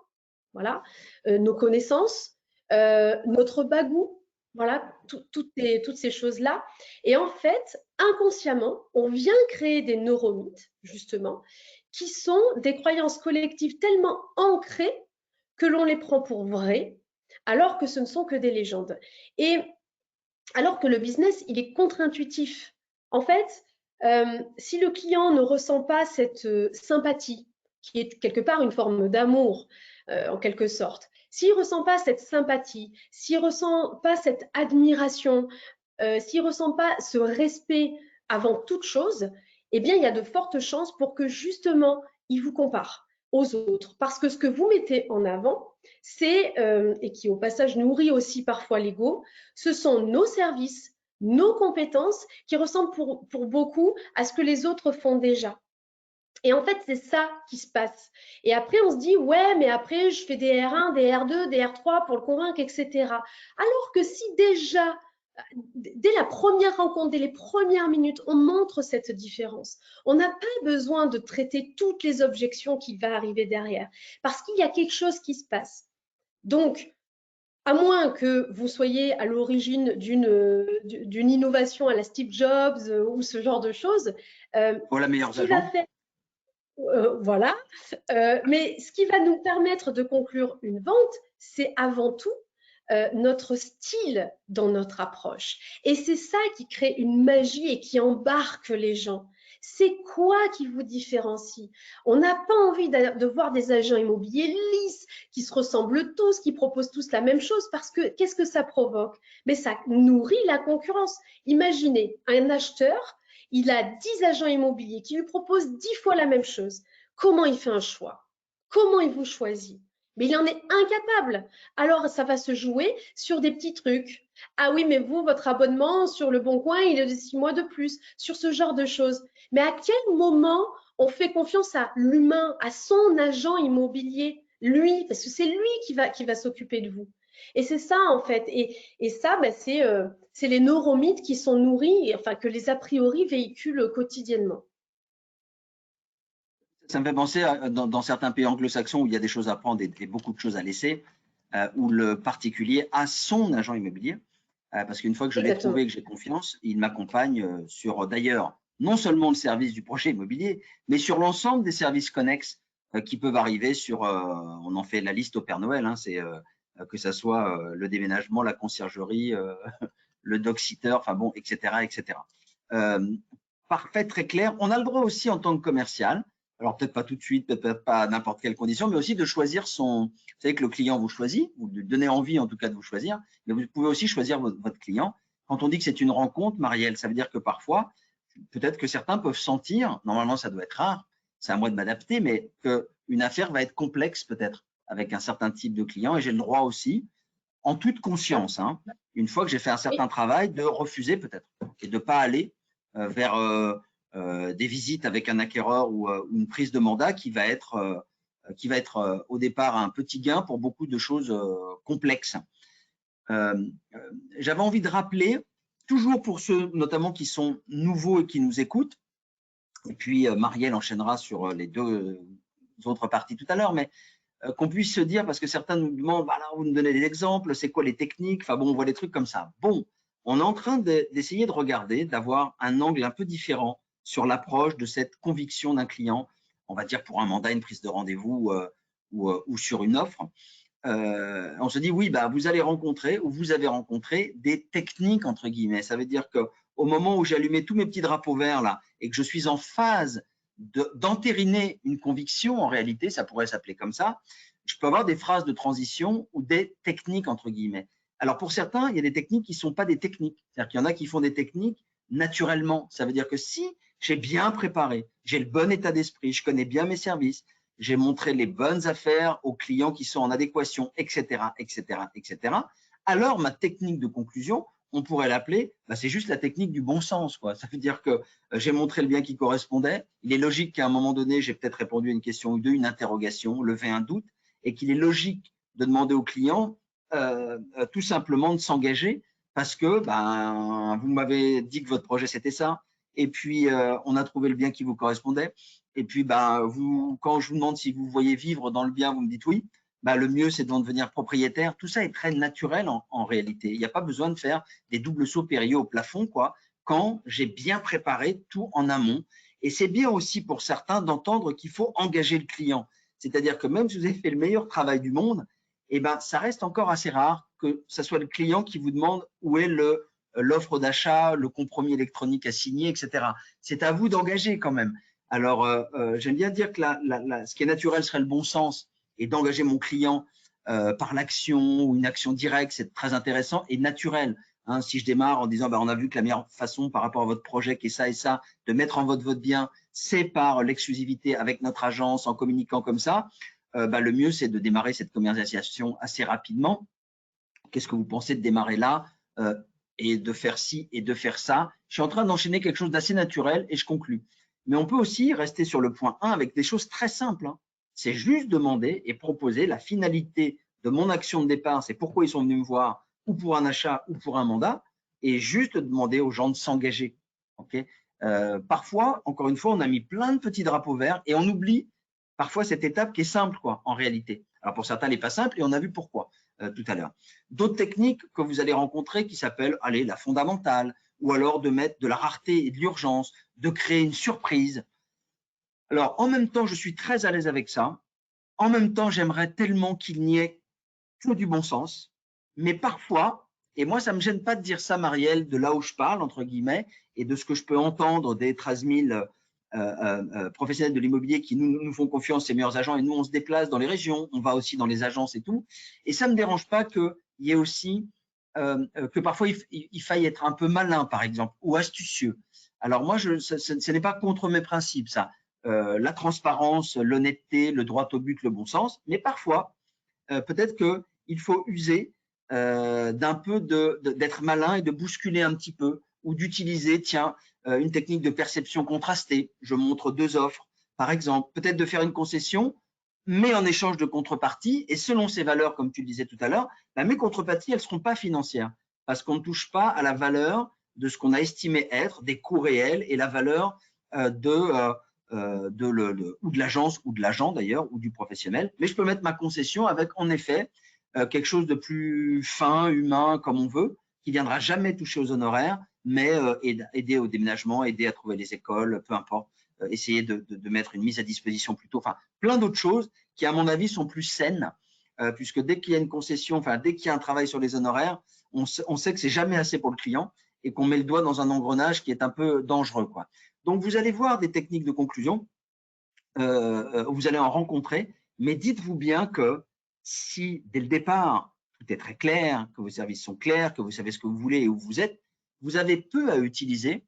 voilà, nos connaissances, notre bagou, voilà, toutes ces choses-là. Et en fait, inconsciemment, on vient créer des neuromythes, justement, qui sont des croyances collectives tellement ancrées que l'on les prend pour vraies, alors que ce ne sont que des légendes. Et alors que le business, il est contre-intuitif. En fait, si le client ne ressent pas cette sympathie, qui est quelque part une forme d'amour, en quelque sorte, s'il ne ressent pas cette sympathie, s'il ne ressent pas cette admiration, s'il ne ressent pas ce respect avant toute chose, eh bien, il y a de fortes chances pour que justement, il vous compare aux autres. Parce que ce que vous mettez en avant, c'est, et qui au passage nourrit aussi parfois l'ego, ce sont nos services, nos compétences qui ressemblent pour beaucoup à ce que les autres font déjà. Et en fait, c'est ça qui se passe. Et après, on se dit, ouais, mais après, je fais des R1, des R2, des R3 pour le convaincre, etc. Alors que si déjà, dès la première rencontre, dès les premières minutes, on montre cette différence, on n'a pas besoin de traiter toutes les objections qui vont arriver derrière, parce qu'il y a quelque chose qui se passe. Donc, à moins que vous soyez à l'origine d'une innovation à la Steve Jobs ou ce genre de choses, Voilà, ce meilleurs qui va agents. faire, voilà, mais ce qui va nous permettre de conclure une vente, c'est avant tout notre style dans notre approche. Et c'est ça qui crée une magie et qui embarque les gens. C'est quoi qui vous différencie? On n'a pas envie de voir des agents immobiliers lisses, qui se ressemblent tous, qui proposent tous la même chose, parce que qu'est-ce que ça provoque? Mais ça nourrit la concurrence. Imaginez un acheteur, il a 10 agents immobiliers qui lui proposent 10 fois la même chose. Comment il fait un choix? Comment il vous choisit? Mais il en est incapable. Alors, ça va se jouer sur des petits trucs. Ah oui, mais vous, votre abonnement sur Le Bon Coin, il est de 6 mois de plus, sur ce genre de choses. Mais à quel moment on fait confiance à l'humain, à son agent immobilier, lui, parce que c'est lui qui va s'occuper de vous. Et c'est ça, en fait. Et ça, ben, c'est les neuromythes qui sont nourris, enfin, que les a priori véhiculent quotidiennement. Ça me fait penser dans certains pays anglo-saxons où il y a des choses à prendre et beaucoup de choses à laisser, où le particulier a son agent immobilier, parce qu'une fois que je l'ai Exactement. trouvé et que j'ai confiance, il m'accompagne sur d'ailleurs non seulement le service du projet immobilier, mais sur l'ensemble des services connexes qui peuvent arriver sur, on en fait la liste au Père Noël, hein, c'est que ça soit le déménagement, la conciergerie, le dog-sitter, enfin bon, etc., etc. Parfait, très clair. On a le droit aussi en tant que commercial, alors peut-être pas tout de suite, peut-être pas à n'importe quelle condition, mais aussi de choisir son… Vous savez que le client vous choisit, vous lui donnez envie en tout cas de vous choisir, mais vous pouvez aussi choisir votre client. Quand on dit que c'est une rencontre, Marielle, ça veut dire que parfois, peut-être que certains peuvent sentir, normalement ça doit être rare, c'est à moi de m'adapter, mais qu'une affaire va être complexe peut-être avec un certain type de client, et j'ai le droit aussi, en toute conscience, hein, une fois que j'ai fait un certain travail, de refuser peut-être et de ne pas aller vers des visites avec un acquéreur ou une prise de mandat qui va être au départ un petit gain pour beaucoup de choses complexes. J'avais envie de rappeler, toujours pour ceux notamment qui sont nouveaux et qui nous écoutent, et puis Marielle enchaînera sur les deux autres parties tout à l'heure, mais qu'on puisse se dire, parce que certains nous demandent, bah là, vous nous donnez des exemples, c'est quoi les techniques? Enfin bon, on voit des trucs comme ça. Bon, on est en train d'essayer de regarder, d'avoir un angle un peu différent sur l'approche de cette conviction d'un client, on va dire pour un mandat, une prise de rendez-vous ou sur une offre. On se dit, oui, bah, vous allez rencontrer ou vous avez rencontré des techniques, entre guillemets. Ça veut dire qu'au moment où j'ai allumé tous mes petits drapeaux verts là et que je suis en phase d'entériner une conviction, en réalité, ça pourrait s'appeler comme ça, je peux avoir des phrases de transition ou des techniques, entre guillemets. Alors, pour certains, il y a des techniques qui ne sont pas des techniques. C'est-à-dire qu'il y en a qui font des techniques naturellement. Ça veut dire que si j'ai bien préparé, j'ai le bon état d'esprit, je connais bien mes services, j'ai montré les bonnes affaires aux clients qui sont en adéquation, etc., etc., etc., alors ma technique de conclusion, on pourrait l'appeler, bah, c'est juste la technique du bon sens, quoi. Ça veut dire que j'ai montré le bien qui correspondait. Il est logique qu'à un moment donné, j'ai peut-être répondu à une question ou deux, une interrogation, levé un doute, et qu'il est logique de demander au client tout simplement de s'engager parce que ben, vous m'avez dit que votre projet c'était ça, et puis on a trouvé le bien qui vous correspondait, et puis ben, vous, quand je vous demande si vous voyez vivre dans le bien, vous me dites oui. Ben, le mieux, c'est d'en devenir propriétaire. Tout ça est très naturel en réalité. Il n'y a pas besoin de faire des doubles sauts périlleux au plafond, quoi, quand j'ai bien préparé tout en amont. Et c'est bien aussi pour certains d'entendre qu'il faut engager le client. C'est-à-dire que même si vous avez fait le meilleur travail du monde, eh ben, ça reste encore assez rare que ce soit le client qui vous demande où est l'offre d'achat, le compromis électronique à signer, etc. C'est à vous d'engager quand même. Alors, j'aime bien dire que ce qui est naturel serait le bon sens et d'engager mon client par l'action ou une action directe, c'est très intéressant et naturel. Hein, si je démarre en disant, bah, on a vu que la meilleure façon par rapport à votre projet qui est ça et ça, de mettre en vote votre bien, c'est par l'exclusivité avec notre agence en communiquant comme ça, bah, le mieux, c'est de démarrer cette commercialisation assez rapidement. Qu'est-ce que vous pensez de démarrer là et de faire ci et de faire ça? Je suis en train d'enchaîner quelque chose d'assez naturel et je conclus. Mais on peut aussi rester sur le point 1 avec des choses très simples. Hein. C'est juste demander et proposer la finalité de mon action de départ, c'est pourquoi ils sont venus me voir, ou pour un achat ou pour un mandat, et juste demander aux gens de s'engager. Okay, parfois, encore une fois, on a mis plein de petits drapeaux verts et on oublie parfois cette étape qui est simple, quoi, en réalité. Alors pour certains, elle n'est pas simple et on a vu pourquoi. tout à l'heure. D'autres techniques que vous allez rencontrer qui s'appellent, allez, la fondamentale, ou alors de mettre de la rareté et de l'urgence, de créer une surprise. Alors, en même temps, je suis très à l'aise avec ça. En même temps, j'aimerais tellement qu'il n'y ait que du bon sens. Mais parfois, et moi, ça ne me gêne pas de dire ça, Marielle, de là où je parle, entre guillemets, et de ce que je peux entendre des 13 000 professionnels de l'immobilier qui nous font confiance, ces meilleurs agents, et nous, on se déplace dans les régions, on va aussi dans les agences et tout. Et ça ne me dérange pas qu'il y ait aussi, que parfois, il faille être un peu malin, par exemple, ou astucieux. Alors moi, ce n'est pas contre mes principes, ça. La transparence, l'honnêteté, le droit au but, le bon sens, mais parfois, peut-être qu'il faut user d'un peu d'être malin et de bousculer un petit peu, ou d'utiliser, tiens, une technique de perception contrastée. Je montre 2 offres, par exemple. Peut-être de faire une concession, mais en échange de contrepartie, et selon ces valeurs, comme tu le disais tout à l'heure, mes contreparties, elles ne seront pas financières, parce qu'on ne touche pas à la valeur de ce qu'on a estimé être, des coûts réels, et la valeur ou de l'agence, ou de l'agent d'ailleurs, ou du professionnel. Mais je peux mettre ma concession avec, en effet, quelque chose de plus fin, humain, comme on veut, qui ne viendra jamais toucher aux honoraires, mais aider au déménagement, aider à trouver les écoles, peu importe, essayer de mettre une mise à disposition plutôt, enfin, plein d'autres choses qui, à mon avis, sont plus saines, puisque dès qu'il y a une concession, enfin, dès qu'il y a un travail sur les honoraires, on sait que c'est jamais assez pour le client et qu'on met le doigt dans un engrenage qui est un peu dangereux, quoi. Donc, vous allez voir des techniques de conclusion, vous allez en rencontrer, mais dites-vous bien que si, dès le départ, tout est très clair, que vos services sont clairs, que vous savez ce que vous voulez et où vous êtes, vous avez peu à utiliser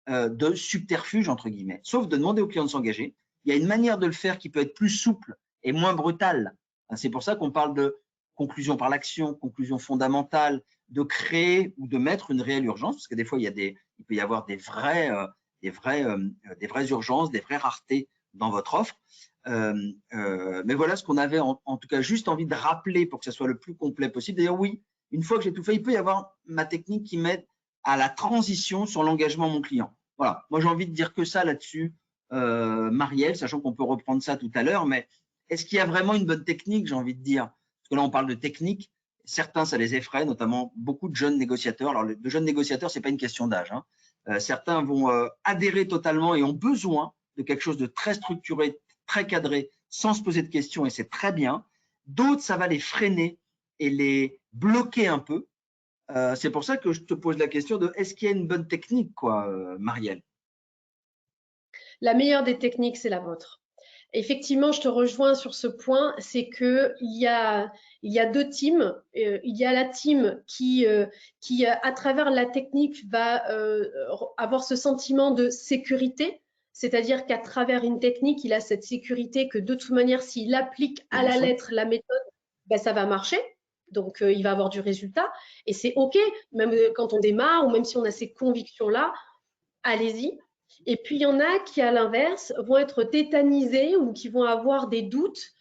de subterfuge, entre guillemets, sauf de demander au client de s'engager. Il y a une manière de le faire qui peut être plus souple et moins brutale. C'est pour ça qu'on parle de conclusion par l'action, conclusion fondamentale, de créer ou de mettre une réelle urgence, parce que des fois, il peut y avoir des vraies urgences, des vraies raretés dans votre offre. Mais voilà ce qu'on avait en tout cas juste envie de rappeler pour que ça soit le plus complet possible. D'ailleurs, oui, une fois que j'ai tout fait, il peut y avoir ma technique qui m'aide à la transition sur l'engagement de mon client. Voilà, moi j'ai envie de dire que ça là-dessus, Marielle, sachant qu'on peut reprendre ça tout à l'heure, mais est-ce qu'il y a vraiment une bonne technique, j'ai envie de dire? Parce que là, on parle de technique. Certains, ça les effraie, notamment beaucoup de jeunes négociateurs. Alors, de jeunes négociateurs, ce n'est pas une question d'âge, hein. Certains vont adhérer totalement et ont besoin de quelque chose de très structuré, très cadré, sans se poser de questions, et c'est très bien. D'autres, ça va les freiner et les bloquer un peu. C'est pour ça que je te pose la question de est-ce qu'il y a une bonne technique, quoi, Marielle? La meilleure des techniques, c'est la vôtre. Effectivement, je te rejoins sur ce point, c'est que il y a 2 teams. Il y a la team qui à travers la technique, va avoir ce sentiment de sécurité, c'est-à-dire qu'à travers une technique, il a cette sécurité que de toute manière, s'il applique à la lettre la méthode, ben, ça va marcher. Donc, il va avoir du résultat. Et c'est OK, même quand on démarre ou même si on a ces convictions-là, allez-y. Et puis, il y en a qui, à l'inverse, vont être tétanisés ou qui vont avoir des doutes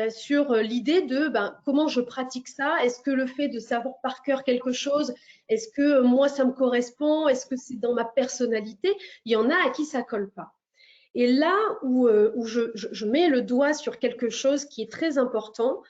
sur l'idée de comment je pratique ça. Est-ce que le fait de savoir par cœur quelque chose, est-ce que moi, ça me correspond? Est-ce que c'est dans ma personnalité? Il y en a à qui ça colle pas. Et là où je mets le doigt sur quelque chose qui est très important,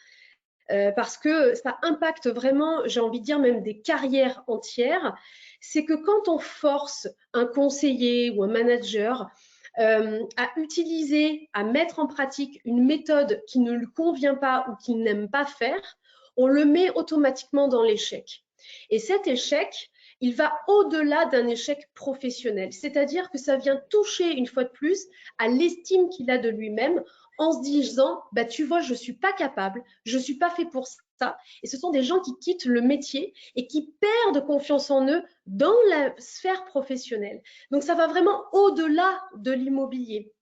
parce que ça impacte vraiment, j'ai envie de dire même des carrières entières, c'est que quand on force un conseiller ou un manager à utiliser, à mettre en pratique une méthode qui ne lui convient pas ou qu'il n'aime pas faire, on le met automatiquement dans l'échec. Et cet échec, il va au-delà d'un échec professionnel, c'est-à-dire que ça vient toucher une fois de plus à l'estime qu'il a de lui-même en se disant, tu vois, je ne suis pas capable, je ne suis pas fait pour ça. Et ce sont des gens qui quittent le métier et qui perdent confiance en eux dans la sphère professionnelle. Donc, ça va vraiment au-delà de l'immobilier.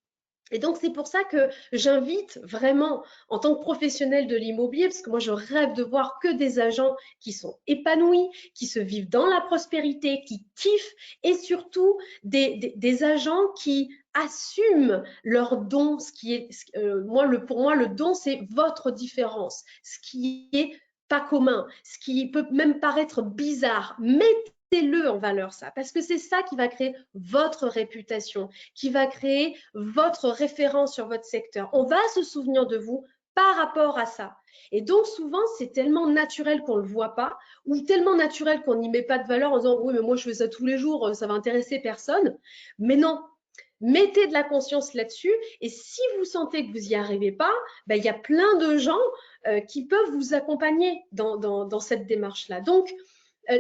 Et donc, c'est pour ça que j'invite vraiment, en tant que professionnel de l'immobilier, parce que moi, je rêve de voir que des agents qui sont épanouis, qui se vivent dans la prospérité, qui kiffent, et surtout des agents qui assument leur don. Ce qui est, pour moi, le don, c'est votre différence, ce qui est pas commun, ce qui peut même paraître bizarre. Mettez-le en valeur, ça, parce que c'est ça qui va créer votre réputation, qui va créer votre référence sur votre secteur. On va se souvenir de vous par rapport à ça. Et donc, souvent, c'est tellement naturel qu'on ne le voit pas ou tellement naturel qu'on n'y met pas de valeur en disant « oui, mais moi, je fais ça tous les jours, ça va intéresser personne ». Mais non, mettez de la conscience là-dessus et si vous sentez que vous n'y arrivez pas, ben, il y a plein de gens qui peuvent vous accompagner dans cette démarche-là. Donc,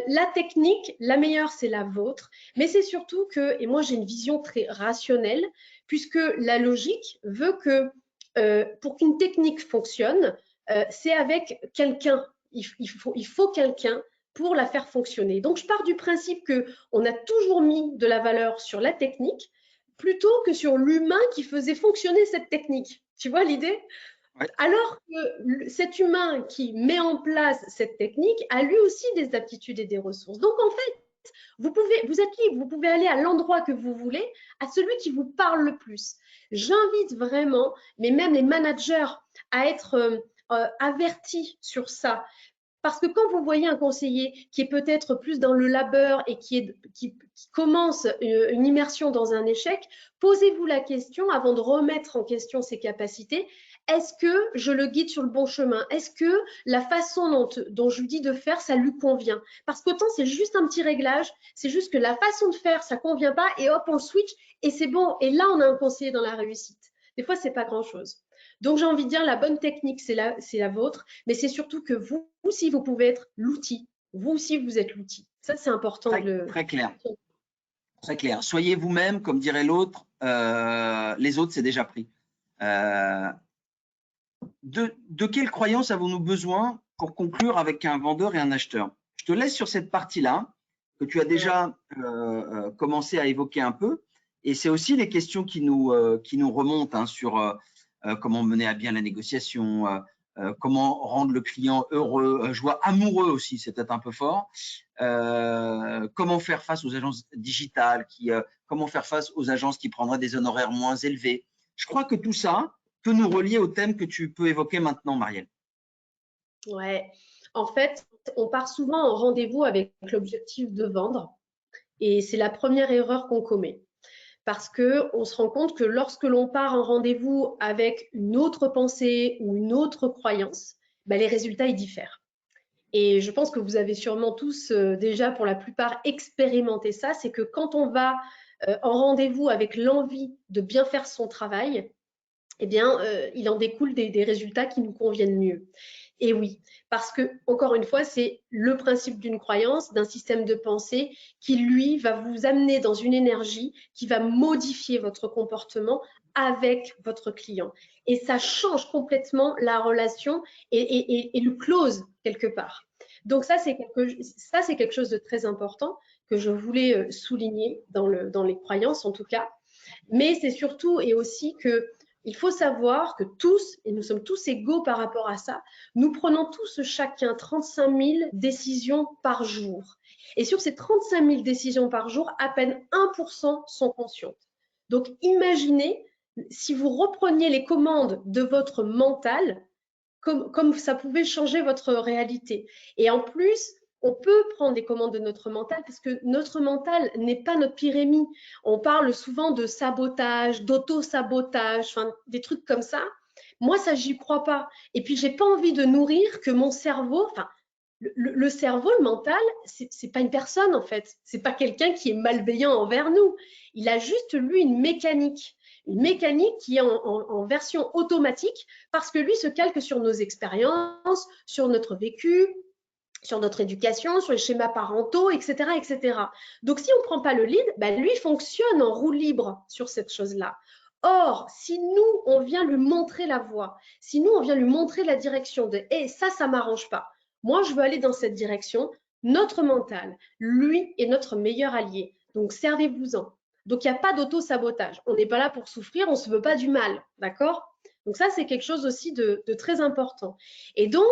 la technique, la meilleure, c'est la vôtre, mais c'est surtout que, et moi j'ai une vision très rationnelle, puisque la logique veut que pour qu'une technique fonctionne, c'est avec quelqu'un. Il faut quelqu'un pour la faire fonctionner. Donc, je pars du principe qu'on a toujours mis de la valeur sur la technique plutôt que sur l'humain qui faisait fonctionner cette technique. Tu vois l'idée? Ouais. Alors que cet humain qui met en place cette technique a lui aussi des aptitudes et des ressources. Donc, en fait, vous êtes libre, vous pouvez aller à l'endroit que vous voulez, à celui qui vous parle le plus. J'invite vraiment, mais même les managers, à être avertis sur ça. Parce que quand vous voyez un conseiller qui est peut-être plus dans le labeur et qui commence une immersion dans un échec, posez-vous la question avant de remettre en question ses capacités. Est-ce que je le guide sur le bon chemin? Est-ce que la façon dont je lui dis de faire, ça lui convient? Parce qu'autant c'est juste un petit réglage, c'est juste que la façon de faire, ça ne convient pas et hop, on switch et c'est bon. Et là, on a un conseiller dans la réussite. Des fois, ce n'est pas grand-chose. Donc, j'ai envie de dire, la bonne technique, c'est la vôtre, mais c'est surtout que vous aussi, vous pouvez être l'outil. Vous aussi, vous êtes l'outil. Ça, c'est important de le… Très clair. Très clair. Soyez vous-même, comme dirait l'autre, les autres, c'est déjà pris. De quelle croyance avons-nous besoin pour conclure avec un vendeur et un acheteur? Je te laisse sur cette partie-là, que tu as déjà commencé à évoquer un peu. Et c'est aussi les questions qui nous remontent hein, sur comment mener à bien la négociation, comment rendre le client heureux, joie, amoureux aussi, c'est peut-être un peu fort. Comment faire face aux agences digitales, comment faire face aux agences qui prendraient des honoraires moins élevés. Je crois que tout ça peut nous relier au thème que tu peux évoquer maintenant, Marielle. Ouais, en fait, on part souvent en rendez-vous avec l'objectif de vendre et c'est la première erreur qu'on commet. Parce qu'on se rend compte que lorsque l'on part en rendez-vous avec une autre pensée ou une autre croyance, ben les résultats ils diffèrent. Et je pense que vous avez sûrement tous déjà pour la plupart expérimenté ça, c'est que quand on va en rendez-vous avec l'envie de bien faire son travail, eh bien, il en découle des résultats qui nous conviennent mieux. Et oui, parce que, encore une fois, c'est le principe d'une croyance, d'un système de pensée qui, lui, va vous amener dans une énergie qui va modifier votre comportement avec votre client. Et ça change complètement la relation et le close quelque part. Donc ça, c'est quelque chose de très important que je voulais souligner dans les croyances, en tout cas. Mais c'est surtout et aussi que il faut savoir que tous, et nous sommes tous égaux par rapport à ça, nous prenons tous chacun 35 000 décisions par jour. Et sur ces 35 000 décisions par jour, à peine 1% sont conscientes. Donc imaginez si vous repreniez les commandes de votre mental, comme ça pouvait changer votre réalité. Et en plus, on peut prendre des commandes de notre mental parce que notre mental n'est pas notre pire ennemi. On parle souvent de sabotage, d'auto-sabotage, enfin, des trucs comme ça. Moi, ça, j'y crois pas. Et puis, j'ai pas envie de nourrir que mon cerveau, enfin, le cerveau, le mental, c'est pas une personne en fait. C'est pas quelqu'un qui est malveillant envers nous. Il a juste, lui, une mécanique qui est en version automatique parce que lui se calque sur nos expériences, sur notre vécu, sur notre éducation, sur les schémas parentaux, etc. etc. Donc, si on ne prend pas le lead, ben, lui fonctionne en roue libre sur cette chose-là. Or, si nous, on vient lui montrer la voie, si nous, on vient lui montrer la direction de « hey, ça ne m'arrange pas, moi, je veux aller dans cette direction », notre mental, lui, est notre meilleur allié. Donc, servez-vous-en. Donc, il n'y a pas d'auto-sabotage. On n'est pas là pour souffrir, on ne se veut pas du mal, d'accord? Donc, ça, c'est quelque chose aussi de très important. Et donc,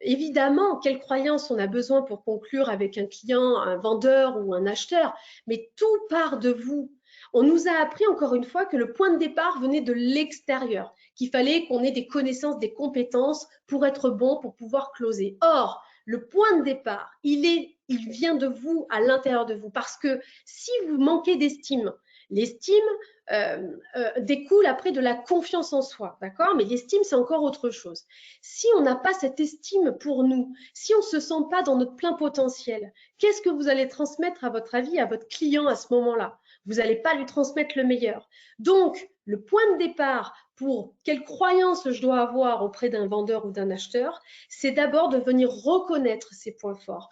évidemment, quelle croyance on a besoin pour conclure avec un client, un vendeur ou un acheteur, mais tout part de vous. On nous a appris encore une fois que le point de départ venait de l'extérieur, qu'il fallait qu'on ait des connaissances, des compétences pour être bon, pour pouvoir closer. Or, le point de départ, il vient de vous, à l'intérieur de vous, parce que si vous manquez d'estime, L'estime découle après de la confiance en soi, d'accord? Mais l'estime, c'est encore autre chose. Si on n'a pas cette estime pour nous, si on ne se sent pas dans notre plein potentiel, qu'est-ce que vous allez transmettre à votre avis, à votre client à ce moment-là? Vous n'allez pas lui transmettre le meilleur. Donc, le point de départ pour quelle croyance je dois avoir auprès d'un vendeur ou d'un acheteur, c'est d'abord de venir reconnaître ses points forts,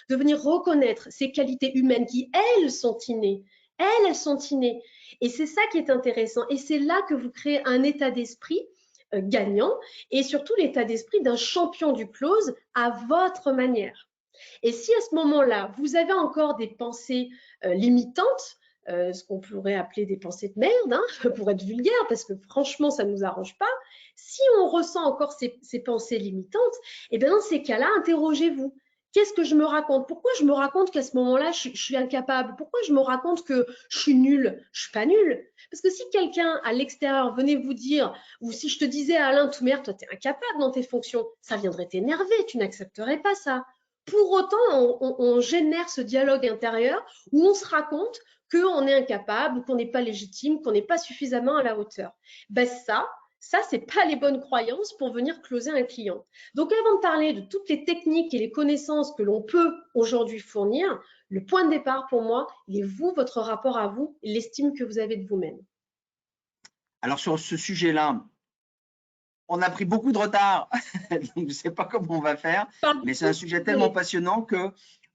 de venir reconnaître ses qualités humaines qui, elles, sont innées. Elles sont innées. Et c'est ça qui est intéressant. Et c'est là que vous créez un état d'esprit gagnant et surtout l'état d'esprit d'un champion du close à votre manière. Et si à ce moment-là, vous avez encore des pensées limitantes, ce qu'on pourrait appeler des pensées de merde, hein, pour être vulgaire, parce que franchement, ça ne nous arrange pas. Si on ressent encore ces pensées limitantes, et bien dans ces cas-là, interrogez-vous. Qu'est-ce que je me raconte? Pourquoi je me raconte qu'à ce moment-là, je suis incapable? Pourquoi je me raconte que je suis nulle? Je suis pas nulle. Parce que si quelqu'un à l'extérieur venait vous dire, ou si je te disais, Alain Toumer, toi, tu es incapable dans tes fonctions, ça viendrait t'énerver, tu n'accepterais pas ça. Pour autant, on génère ce dialogue intérieur où on se raconte qu'on est incapable, qu'on n'est pas légitime, qu'on n'est pas suffisamment à la hauteur. Ben ça, c'est pas les bonnes croyances pour venir closer un client. Donc, avant de parler de toutes les techniques et les connaissances que l'on peut aujourd'hui fournir, le point de départ pour moi, il est vous, votre rapport à vous, l'estime que vous avez de vous-même. Alors, sur ce sujet-là, on a pris beaucoup de retard, donc je ne sais pas comment on va faire, mais c'est un sujet tellement passionnant que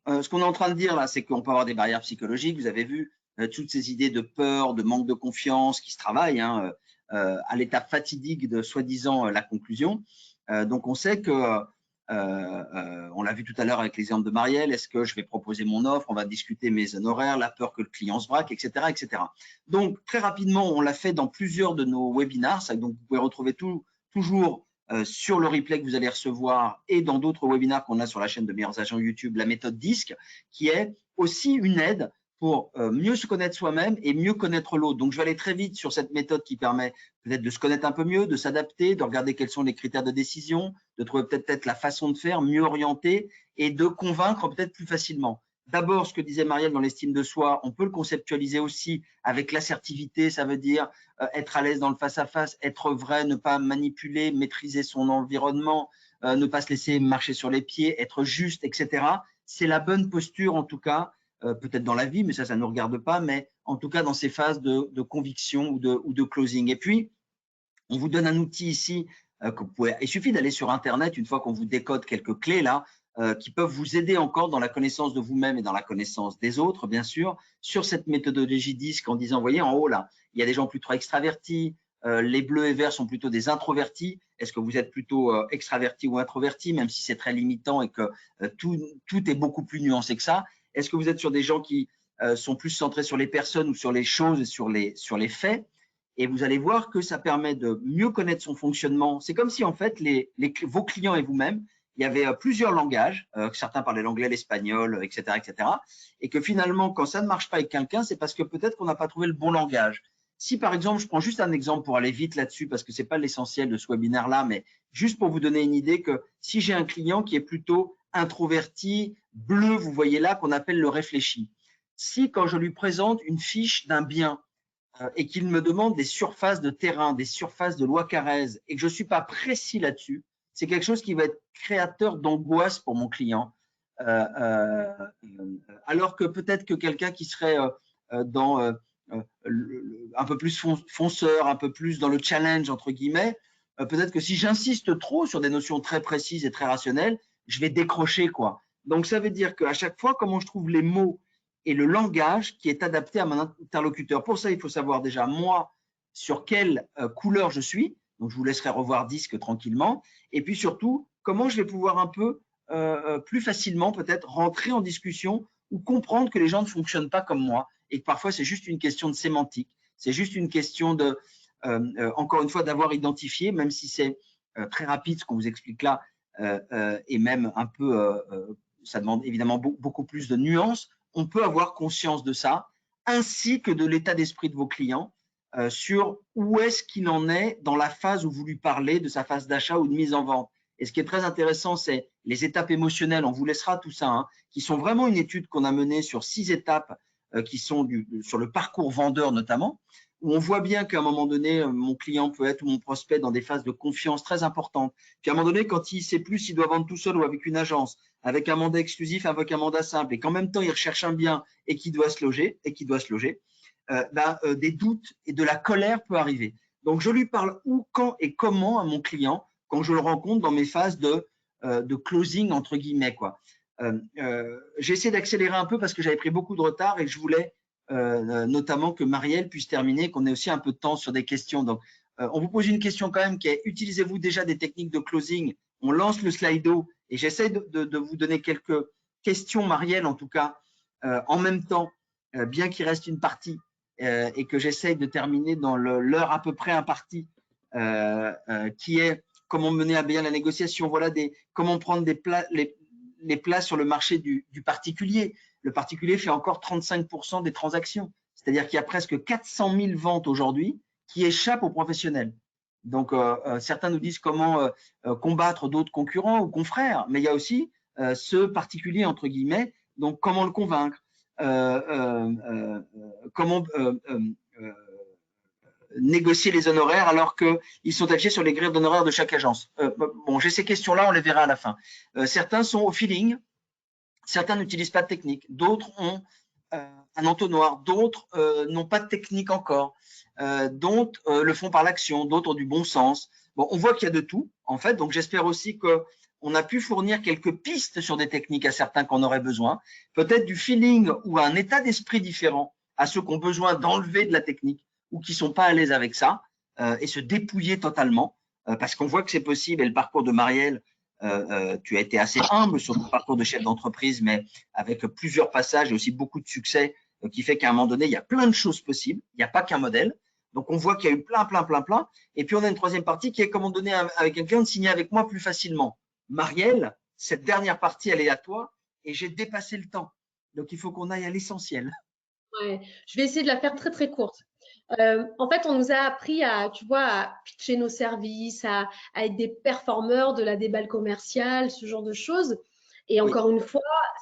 ce qu'on est en train de dire là, c'est qu'on peut avoir des barrières psychologiques. Vous avez vu toutes ces idées de peur, de manque de confiance qui se travaillent hein, à l'étape fatidique de soi-disant la conclusion. Donc on sait que, on l'a vu tout à l'heure avec l'exemple de Marielle, est-ce que je vais proposer mon offre, on va discuter mes honoraires, la peur que le client se braque, etc. etc. Donc très rapidement, on l'a fait dans plusieurs de nos webinars, donc vous pouvez retrouver toujours sur le replay que vous allez recevoir et dans d'autres webinars qu'on a sur la chaîne de Meilleurs Agents YouTube, la méthode DISC, qui est aussi une aide pour mieux se connaître soi-même et mieux connaître l'autre. Donc, je vais aller très vite sur cette méthode qui permet peut-être de se connaître un peu mieux, de s'adapter, de regarder quels sont les critères de décision, de trouver peut-être la façon de faire mieux orientée et de convaincre peut-être plus facilement. D'abord, ce que disait Marielle dans l'estime de soi, on peut le conceptualiser aussi avec l'assertivité, ça veut dire être à l'aise dans le face-à-face, être vrai, ne pas manipuler, maîtriser son environnement, ne pas se laisser marcher sur les pieds, être juste, etc. C'est la bonne posture en tout cas, peut-être dans la vie, mais ça ne nous regarde pas, mais en tout cas dans ces phases de conviction ou de closing. Et puis, on vous donne un outil ici, que vous pouvez, il suffit d'aller sur Internet une fois qu'on vous décode quelques clés là, qui peuvent vous aider encore dans la connaissance de vous-même et dans la connaissance des autres, bien sûr, sur cette méthodologie DISC en disant, vous voyez, en haut là, il y a des gens plutôt extravertis, les bleus et verts sont plutôt des introvertis. Est-ce que vous êtes plutôt extraverti ou introverti, même si c'est très limitant et que tout est beaucoup plus nuancé que ça? Est-ce que vous êtes sur des gens qui sont plus centrés sur les personnes ou sur les choses et sur les faits? Et vous allez voir que ça permet de mieux connaître son fonctionnement. C'est comme si en fait vos clients et vous-même, il y avait plusieurs langages, certains parlaient l'anglais, l'espagnol, etc., etc. Et que finalement, quand ça ne marche pas avec quelqu'un, c'est parce que peut-être qu'on n'a pas trouvé le bon langage. Si par exemple, je prends juste un exemple pour aller vite là-dessus, parce que ce n'est pas l'essentiel de ce webinaire-là, mais juste pour vous donner une idée que si j'ai un client qui est plutôt introverti, bleu, vous voyez là, qu'on appelle le réfléchi. Si quand je lui présente une fiche d'un bien et qu'il me demande des surfaces de terrain, des surfaces de loi Carrez, et que je ne suis pas précis là-dessus, c'est quelque chose qui va être créateur d'angoisse pour mon client. Alors que peut-être que quelqu'un qui serait dans un peu plus fonceur, un peu plus dans le challenge, entre guillemets, peut-être que si j'insiste trop sur des notions très précises et très rationnelles, je vais décrocher, quoi. Donc, ça veut dire qu'à chaque fois, comment je trouve les mots et le langage qui est adapté à mon interlocuteur. Pour ça, il faut savoir déjà, moi, sur quelle couleur je suis. Donc, je vous laisserai revoir DISC tranquillement. Et puis surtout, comment je vais pouvoir un peu plus facilement peut-être rentrer en discussion ou comprendre que les gens ne fonctionnent pas comme moi et que parfois, c'est juste une question de sémantique. C'est juste une question de, encore une fois, d'avoir identifié, même si c'est très rapide ce qu'on vous explique là, et même un peu, ça demande évidemment beaucoup plus de nuances, on peut avoir conscience de ça, ainsi que de l'état d'esprit de vos clients sur où est-ce qu'il en est dans la phase où vous lui parlez de sa phase d'achat ou de mise en vente. Et ce qui est très intéressant, c'est les étapes émotionnelles, on vous laissera tout ça, hein, qui sont vraiment une étude qu'on a menée sur 6 étapes qui sont sur le parcours vendeur notamment, où on voit bien qu'à un moment donné, mon client peut être ou mon prospect dans des phases de confiance très importantes. Puis à un moment donné, quand il ne sait plus s'il doit vendre tout seul ou avec une agence, avec un mandat exclusif, avec un mandat simple, et qu'en même temps, il recherche un bien et qu'il doit se loger, des doutes et de la colère peut arriver. Donc, je lui parle où, quand et comment à mon client quand je le rencontre dans mes phases de closing, entre guillemets, quoi. J'ai essayé d'accélérer un peu parce que j'avais pris beaucoup de retard et que je voulais notamment que Marielle puisse terminer, qu'on ait aussi un peu de temps sur des questions. Donc, on vous pose une question quand même qui est: utilisez-vous déjà des techniques de closing? On lance le Slido et j'essaie de vous donner quelques questions, Marielle, en tout cas, en même temps, bien qu'il reste une partie et que j'essaie de terminer dans l'heure à peu près impartie, qui est comment mener à bien la négociation. Voilà comment prendre les places sur le marché du particulier. Le particulier fait encore 35% des transactions. C'est-à-dire qu'il y a presque 400 000 ventes aujourd'hui qui échappent aux professionnels. Donc, certains nous disent comment combattre d'autres concurrents ou confrères, mais il y a aussi ce particulier, entre guillemets, donc comment le convaincre, comment négocier les honoraires alors qu'ils sont affichés sur les grilles d'honoraires de chaque agence. Bon, j'ai ces questions-là, on les verra à la fin. Certains sont au feeling, certains n'utilisent pas de technique, d'autres ont un entonnoir, d'autres n'ont pas de technique encore, d'autres le font par l'action, d'autres ont du bon sens. Bon, on voit qu'il y a de tout, en fait, donc j'espère aussi qu'on a pu fournir quelques pistes sur des techniques à certains qu'on aurait besoin, peut-être du feeling ou un état d'esprit différent à ceux qui ont besoin d'enlever de la technique ou qui ne sont pas à l'aise avec ça et se dépouiller totalement, parce qu'on voit que c'est possible. Et le parcours de Marielle, tu as été assez humble sur ton parcours de chef d'entreprise, mais avec plusieurs passages et aussi beaucoup de succès, qui fait qu'à un moment donné, il y a plein de choses possibles. Il n'y a pas qu'un modèle. Donc, on voit qu'il y a eu plein. Et puis, on a une troisième partie qui est comment donner avec un client de signer avec moi plus facilement. Marielle, cette dernière partie, elle est à toi et j'ai dépassé le temps. Donc, il faut qu'on aille à l'essentiel. Ouais, je vais essayer de la faire très très courte. En fait, on nous a appris à pitcher nos services, à être des performeurs de la déballe commerciale, ce genre de choses. Et Oui. encore une fois,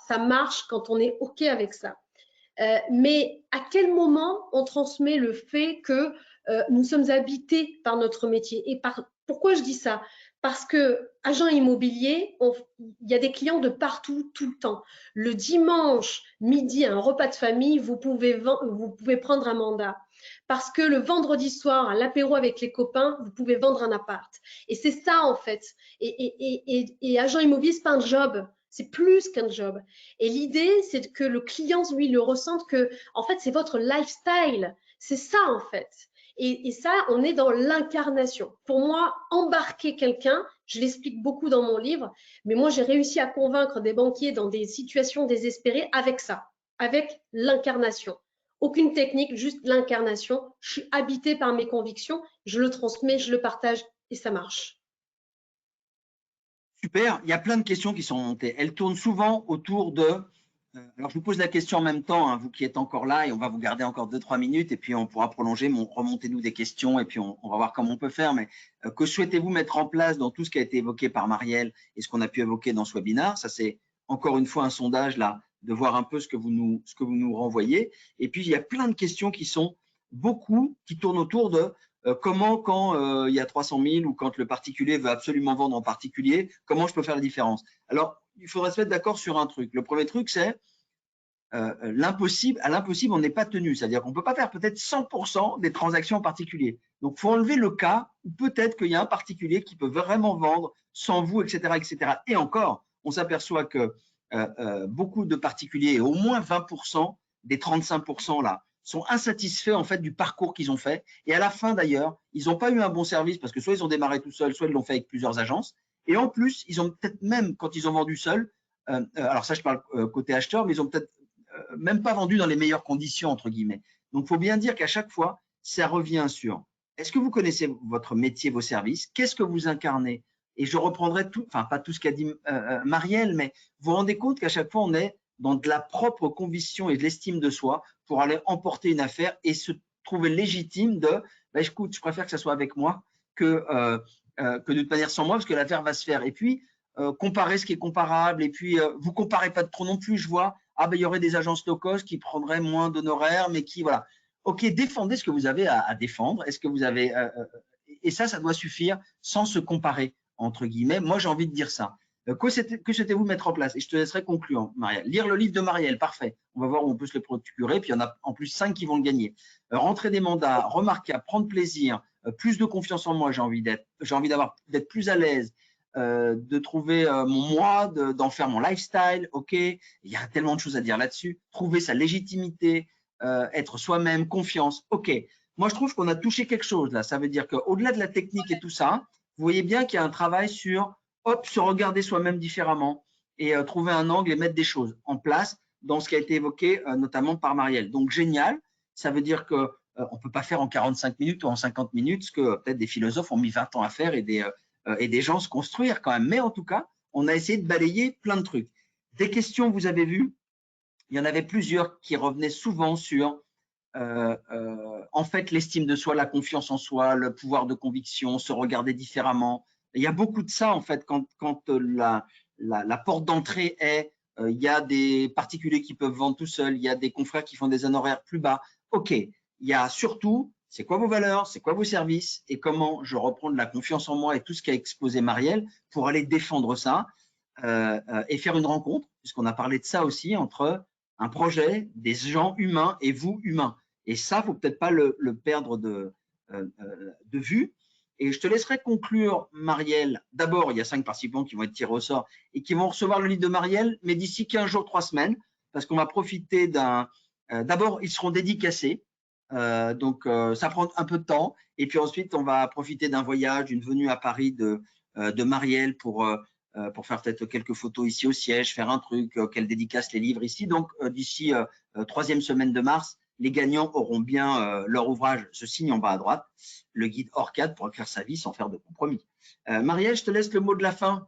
ça marche quand on est OK avec ça. Mais à quel moment on transmet le fait que nous sommes habités par notre métier? Pourquoi je dis ça? Parce que agent immobilier, il y a des clients de partout, tout le temps. Le dimanche midi, un repas de famille, vous pouvez prendre un mandat. Parce que le vendredi soir, à l'apéro avec les copains, vous pouvez vendre un appart. Et c'est ça en fait. Et agent immobilier, c'est pas un job. C'est plus qu'un job. Et l'idée, c'est que le client, lui, le ressente que, en fait, c'est votre lifestyle. C'est ça, en fait. Et ça, on est dans l'incarnation. Pour moi, embarquer quelqu'un, je l'explique beaucoup dans mon livre, mais moi, j'ai réussi à convaincre des banquiers dans des situations désespérées avec ça, avec l'incarnation. Aucune technique, juste l'incarnation. Je suis habitée par mes convictions, je le transmets, je le partage et ça marche. Super, il y a plein de questions qui sont montées. Elles tournent souvent autour de… alors, je vous pose la question en même temps, hein, vous qui êtes encore là, et on va vous garder encore 2-3 minutes, et puis on pourra prolonger, mais remontez-nous des questions, et puis on va voir comment on peut faire. Mais que souhaitez-vous mettre en place dans tout ce qui a été évoqué par Marielle et ce qu'on a pu évoquer dans ce webinaire? Ça, c'est encore une fois un sondage là, de voir un peu ce que vous nous renvoyez. Et puis, il y a plein de questions qui sont beaucoup, qui tournent autour de comment, quand il y a 300 000 ou quand le particulier veut absolument vendre en particulier, comment je peux faire la différence? Alors, il faudrait se mettre d'accord sur un truc. Le premier truc, c'est l'impossible. À l'impossible, on n'est pas tenu. C'est-à-dire qu'on ne peut pas faire peut-être 100% des transactions en particulier. Donc, il faut enlever le cas où peut-être qu'il y a un particulier qui peut vraiment vendre sans vous, etc. etc. Et encore, on s'aperçoit que beaucoup de particuliers, au moins 20% des 35% là, sont insatisfaits en fait du parcours qu'ils ont fait. Et à la fin d'ailleurs, ils n'ont pas eu un bon service parce que soit ils ont démarré tout seuls, soit ils l'ont fait avec plusieurs agences. Et en plus, ils ont peut-être même, quand ils ont vendu seuls, alors ça je parle côté acheteur, mais ils ont peut-être même pas vendu dans les meilleures conditions, entre guillemets. Donc, il faut bien dire qu'à chaque fois, ça revient sur est-ce que vous connaissez votre métier, vos services? Qu'est-ce que vous incarnez? Et je reprendrai tout, enfin, pas tout ce qu'a dit Marielle, mais vous vous rendez compte qu'à chaque fois, on est dans de la propre conviction et de l'estime de soi pour aller emporter une affaire et se trouver légitime de bah, écoute, je préfère que ça soit avec moi que de toute manière sans moi, parce que l'affaire va se faire. Et puis, comparer ce qui est comparable, et puis vous comparez pas trop non plus, je vois. Ah ben il y aurait des agences low cost qui prendraient moins d'honoraires, mais qui voilà. Ok, défendez ce que vous avez à défendre. Est-ce que vous avez et ça doit suffire sans se comparer entre guillemets. Moi j'ai envie de dire ça. Que souhaitez-vous mettre en place? Et je te laisserai conclure, Marielle. Lire le livre de Marielle, parfait. On va voir où on peut se le procurer. Puis il y en a en plus 5 qui vont le gagner. Rentrer des mandats, remarquable, prendre plaisir, plus de confiance en moi, j'ai envie d'être plus à l'aise, de trouver mon moi, d'en faire mon lifestyle. Ok, il y a tellement de choses à dire là-dessus. Trouver sa légitimité, être soi-même, confiance. Ok, moi je trouve qu'on a touché quelque chose là. Ça veut dire qu'au-delà de la technique et tout ça, vous voyez bien qu'il y a un travail sur hop, se regarder soi-même différemment et trouver un angle et mettre des choses en place dans ce qui a été évoqué notamment par Marielle. Donc génial, ça veut dire que on peut pas faire en 45 minutes ou en 50 minutes ce que peut-être des philosophes ont mis 20 ans à faire et des gens se construire quand même. Mais en tout cas, on a essayé de balayer plein de trucs. Des questions, vous avez vu, il y en avait plusieurs qui revenaient souvent sur en fait l'estime de soi, la confiance en soi, le pouvoir de conviction, se regarder différemment. Il y a beaucoup de ça en fait quand la porte d'entrée est il y a des particuliers qui peuvent vendre tout seuls, il y a des confrères qui font des honoraires plus bas. Ok, il y a surtout c'est quoi vos valeurs, c'est quoi vos services et comment je reprends de la confiance en moi et tout ce qu'a exposé Marielle pour aller défendre ça et faire une rencontre, puisqu'on a parlé de ça aussi entre un projet, des gens humains et vous humains. Et ça, il ne faut peut-être pas le perdre de vue. Et je te laisserai conclure, Marielle. D'abord, il y a 5 participants qui vont être tirés au sort et qui vont recevoir le livre de Marielle, mais d'ici 15 jours, 3 semaines, parce qu'on va profiter d'un… D'abord, ils seront dédicacés. Donc, ça prend un peu de temps. Et puis ensuite, on va profiter d'un voyage, d'une venue à Paris de Marielle pour faire peut-être quelques photos ici au siège, faire un truc, qu'elle dédicace les livres ici. Donc, d'ici 3e semaine de mars, les gagnants auront bien leur ouvrage, se signe en bas à droite, le guide ORCAD pour écrire sa vie sans faire de compromis. Marielle, je te laisse le mot de la fin.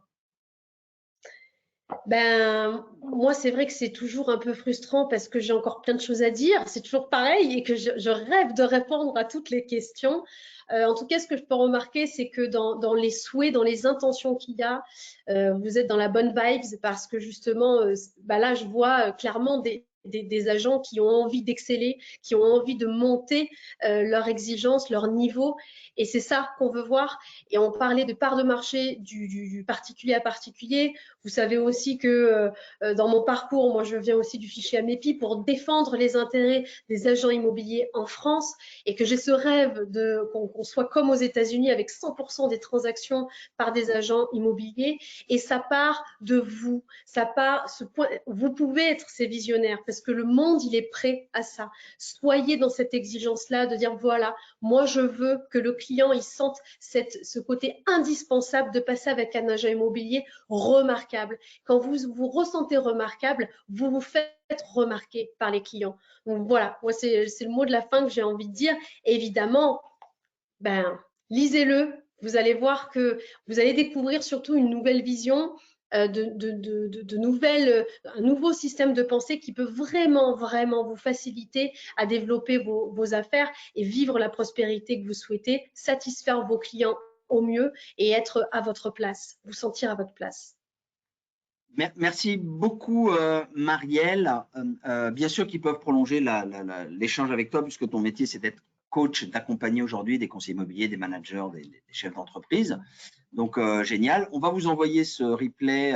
Ben, moi, c'est vrai que c'est toujours un peu frustrant parce que j'ai encore plein de choses à dire. C'est toujours pareil et que je rêve de répondre à toutes les questions. En tout cas, ce que je peux remarquer, c'est que dans les souhaits, dans les intentions qu'il y a, vous êtes dans la bonne vibe parce que justement, ben là, je vois clairement des agents qui ont envie d'exceller, qui ont envie de monter leurs exigences, leur niveau. Et c'est ça qu'on veut voir. Et on parlait de part de marché du particulier à particulier. Vous savez aussi que dans mon parcours, moi, je viens aussi du fichier Amepi pour défendre les intérêts des agents immobiliers en France et que j'ai ce rêve qu'on soit comme aux États-Unis avec 100% des transactions par des agents immobiliers. Et ça part de vous. Ça part, vous pouvez être ces visionnaires parce que le monde, il est prêt à ça. Soyez dans cette exigence-là de dire voilà, moi, je veux que le client, il sente ce côté indispensable de passer avec un agent immobilier remarquable. Quand vous vous ressentez remarquable, vous vous faites remarquer par les clients. Donc voilà, moi c'est le mot de la fin que j'ai envie de dire. Évidemment, ben lisez-le. Vous allez voir que vous allez découvrir surtout une nouvelle vision, un nouveau système de pensée qui peut vraiment, vraiment vous faciliter à développer vos affaires et vivre la prospérité que vous souhaitez, satisfaire vos clients au mieux et être à votre place, vous sentir à votre place. Merci beaucoup, Marielle. Bien sûr qu'ils peuvent prolonger l'échange avec toi, puisque ton métier, c'est d'être coach, d'accompagner aujourd'hui des conseillers immobiliers, des managers, des chefs d'entreprise. Donc, génial. On va vous envoyer ce replay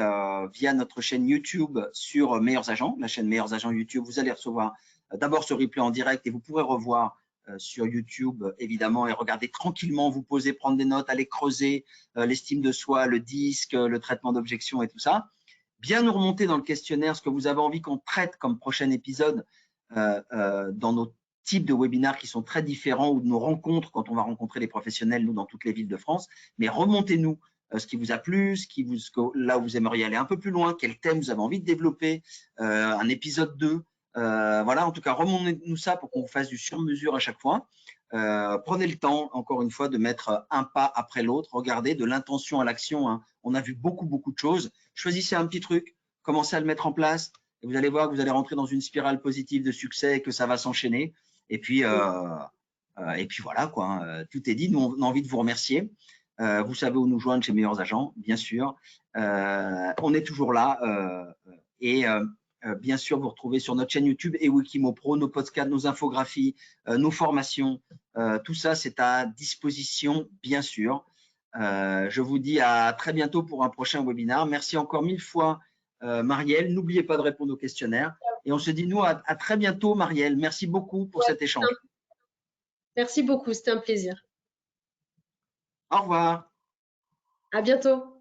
via notre chaîne YouTube sur Meilleurs Agents, la chaîne Meilleurs Agents YouTube. Vous allez recevoir d'abord ce replay en direct et vous pourrez revoir sur YouTube, évidemment, et regarder tranquillement, vous poser, prendre des notes, aller creuser l'estime de soi, le disque, le traitement d'objection et tout ça. Bien nous remonter dans le questionnaire ce que vous avez envie qu'on traite comme prochain épisode dans nos types de webinaires qui sont très différents ou de nos rencontres quand on va rencontrer les professionnels, nous, dans toutes les villes de France. Mais remontez-nous ce qui vous a plu, là où vous aimeriez aller un peu plus loin, quel thème vous avez envie de développer, un épisode 2. Voilà, en tout cas, remontez-nous ça pour qu'on vous fasse du sur-mesure à chaque fois. Prenez le temps, encore une fois, de mettre un pas après l'autre. Regardez, de l'intention à l'action. Hein. On a vu beaucoup, beaucoup de choses. Choisissez un petit truc, commencez à le mettre en place. Et vous allez voir que vous allez rentrer dans une spirale positive de succès et que ça va s'enchaîner. Et puis voilà, quoi. Hein. Tout est dit. Nous, on a envie de vous remercier. Vous savez où nous joindre chez Meilleurs Agents, bien sûr. On est toujours là. bien sûr vous retrouver sur notre chaîne YouTube et Wikimopro, nos podcasts, nos infographies, nos formations. Tout ça, c'est à disposition, bien sûr. Je vous dis à très bientôt pour un prochain webinaire. Merci encore 1000 fois, Marielle. N'oubliez pas de répondre au questionnaire. Et on se dit, nous, à très bientôt, Marielle. Merci beaucoup pour cet échange. Merci beaucoup, c'était un plaisir. Au revoir. À bientôt.